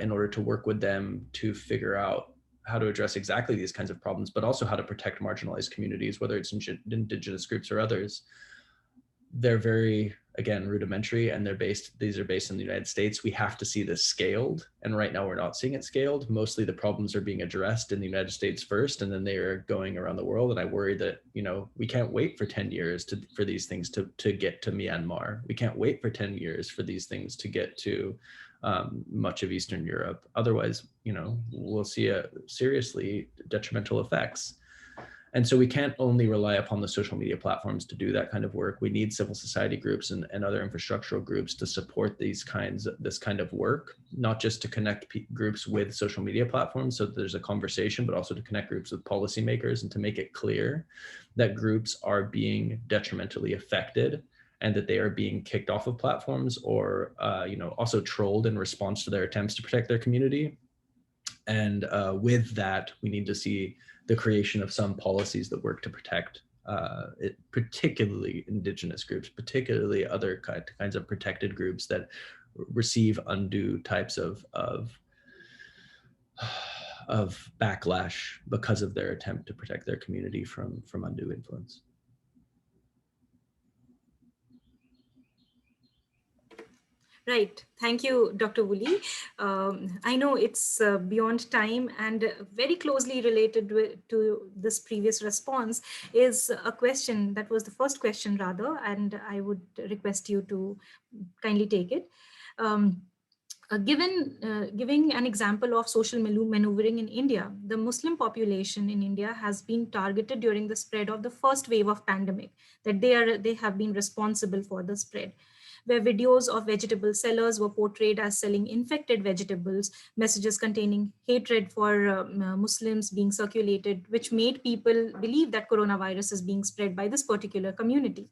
in order to work with them to figure out how to address exactly these kinds of problems, but also how to protect marginalized communities, whether it's indigenous groups or others. They're very, again, rudimentary, and these are based in the United States. We have to see this scaled, and right now we're not seeing it scaled. Mostly the problems are being addressed in the United States first, and then they are going around the world. And I worry that, we can't wait for 10 years for these things to get to Myanmar. We can't wait for 10 years for these things to get to much of Eastern Europe. Otherwise, we'll see seriously detrimental effects. And so we can't only rely upon the social media platforms to do that kind of work. We need civil society groups and other infrastructural groups to support this kind of work, not just to connect groups with social media platforms so that there's a conversation, but also to connect groups with policymakers and to make it clear that groups are being detrimentally affected and that they are being kicked off of platforms or also trolled in response to their attempts to protect their community. And with that, we need to see the creation of some policies that work to protect particularly indigenous groups, particularly other kinds of protected groups that receive undue types of backlash because of their attempt to protect their community from undue influence. Right. Thank you, Dr. Woolley. I know it's beyond time, and very closely related to this previous response is a question that was the first question rather, and I would request you to kindly take it. Giving an example of social maneuvering in India, the Muslim population in India has been targeted during the spread of the first wave of pandemic, that they have been responsible for the spread. where videos of vegetable sellers were portrayed as selling infected vegetables, messages containing hatred for Muslims being circulated, which made people believe that coronavirus is being spread by this particular community.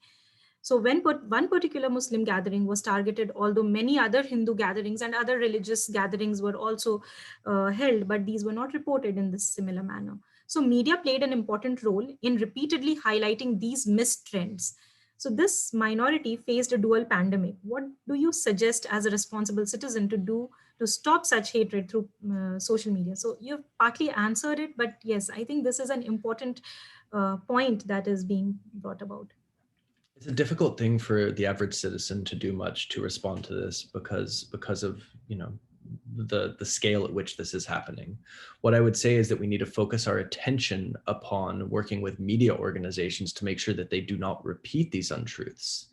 So when one particular Muslim gathering was targeted, although many other Hindu gatherings and other religious gatherings were also held, but these were not reported in this similar manner. So media played an important role in repeatedly highlighting these missed trends. So this minority faced a dual pandemic. What do you suggest as a responsible citizen to do to stop such hatred through social media? So you've partly answered it, but yes, I think this is an important point that is being brought about. It's a difficult thing for the average citizen to do much to respond to this because of, you know, the scale at which this is happening. What I would say is that we need to focus our attention upon working with media organizations to make sure that they do not repeat these untruths.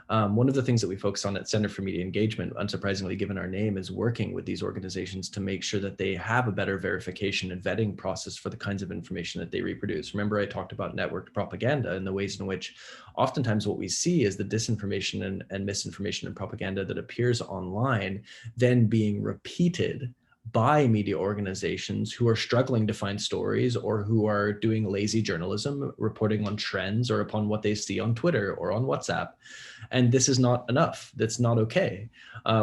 One of the things that we focus on at Center for Media Engagement, unsurprisingly given our name, is working with these organizations to make sure that they have a better verification and vetting process for the kinds of information that they reproduce. Remember, I talked about networked propaganda and the ways in which oftentimes what we see is the disinformation and misinformation and propaganda that appears online then being repeated by media organizations who are struggling to find stories or who are doing lazy journalism, reporting on trends or upon what they see on Twitter or on WhatsApp. And this is not enough. That's not okay.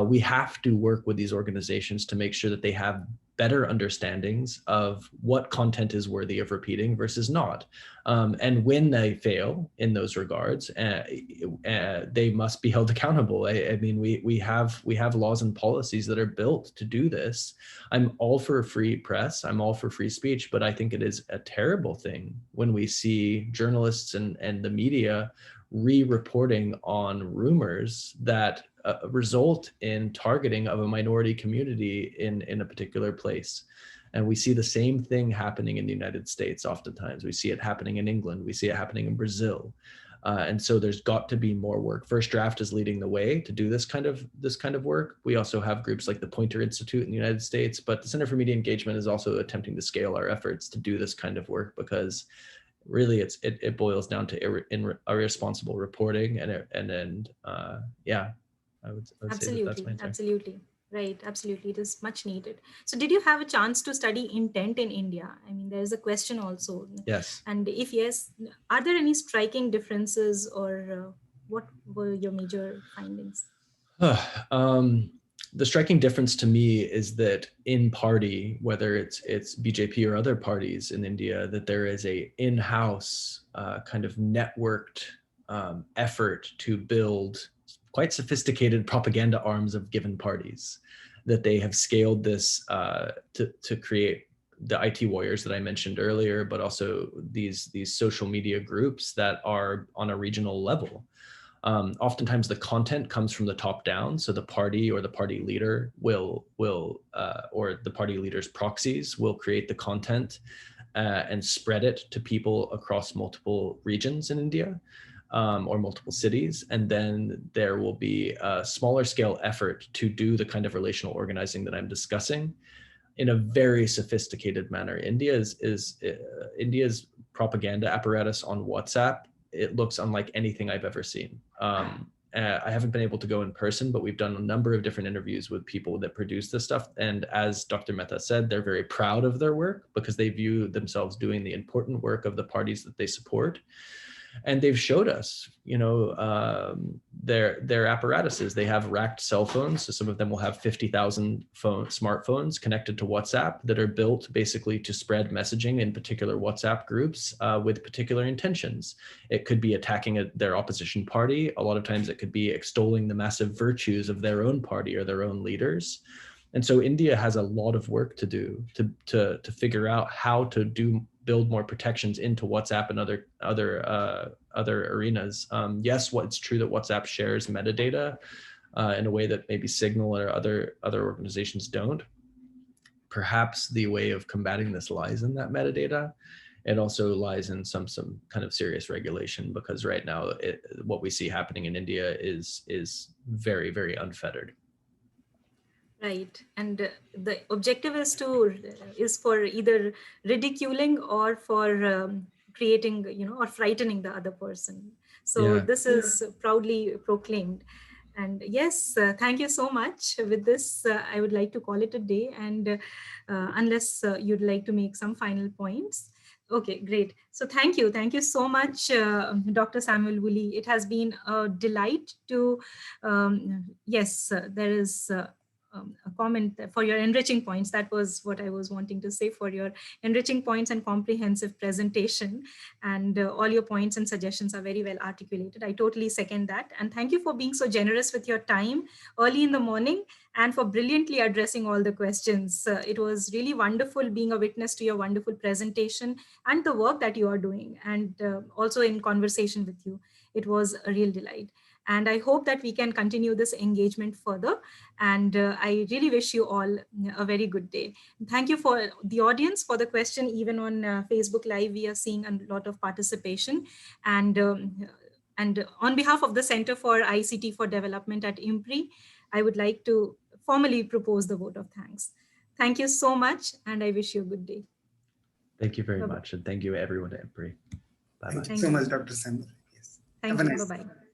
We have to work with these organizations to make sure that they have better understandings of what content is worthy of repeating versus not. And when they fail in those regards, they must be held accountable. I mean, we have laws and policies that are built to do this. I'm all for free press. I'm all for free speech, but I think it is a terrible thing when we see journalists and the media re-reporting on rumors that result in targeting of a minority community in a particular place. And we see the same thing happening in the United States oftentimes. We see it happening in England. We see it happening in Brazil. And so there's got to be more work. First Draft is leading the way to do this kind of work. We also have groups like the Poynter Institute in the United States, but the Center for Media Engagement is also attempting to scale our efforts to do this kind of work because really it boils down to irresponsible reporting and yeah, I would say that's my answer. Absolutely. Right, absolutely. It is much needed. So did you have a chance to study intent in India? I mean, there's a question also. Yes. And if yes, are there any striking differences or what were your major findings? The striking difference to me is that in party, whether it's BJP or other parties in India, that there is a in-house kind of networked effort to build quite sophisticated propaganda arms of given parties, that they have scaled this to create the IT warriors that I mentioned earlier, but also these social media groups that are on a regional level. Oftentimes the content comes from the top down. So the party or the party leader will or the party leader's proxies will create the content and spread it to people across multiple regions in India. Or multiple cities. And then there will be a smaller scale effort to do the kind of relational organizing that I'm discussing in a very sophisticated manner. India's propaganda apparatus on WhatsApp, it looks unlike anything I've ever seen. I haven't been able to go in person, but we've done a number of different interviews with people that produce this stuff. And as Dr. Mehta said, they're very proud of their work because they view themselves doing the important work of the parties that they support. And they've showed us, you know, their apparatuses. They have racked cell phones. So some of them will have 50,000 smartphones connected to WhatsApp that are built basically to spread messaging in particular WhatsApp groups with particular intentions. It could be attacking their opposition party. A lot of times it could be extolling the massive virtues of their own party or their own leaders. And so India has a lot of work to do to figure out how to build more protections into WhatsApp and other arenas. Yes, it's true that WhatsApp shares metadata in a way that maybe Signal or other organizations don't. Perhaps the way of combating this lies in that metadata. It also lies in some kind of serious regulation, because right now what we see happening in India is very, very unfettered. Right, and the objective is for either ridiculing or for creating, or frightening the other person. So yeah. This is proudly proclaimed. And yes, thank you so much. With this, I would like to call it a day. And unless you'd like to make some final points. Okay, great. So thank you. Thank you so much, Dr. Samuel Woolley. It has been a delight to, yes, there is a comment for your enriching points. That was what I was wanting to say, for your enriching points and comprehensive presentation. And all your points and suggestions are very well articulated. I totally second that. And thank you for being so generous with your time early in the morning and for brilliantly addressing all the questions. It was really wonderful being a witness to your wonderful presentation and the work that you are doing, and also in conversation with you. It was a real delight. And I hope that we can continue this engagement further. And I really wish you all a very good day. Thank you for the audience for the question. Even on Facebook Live, we are seeing a lot of participation. And on behalf of the Center for ICT for Development at IMPRI, I would like to formally propose the vote of thanks. Thank you so much, and I wish you a good day. Thank you very much. And thank you everyone at IMPRI. Bye-bye. Thank you so much, Dr. Samuel. Yes. Thank Have a you. nice Bye-bye.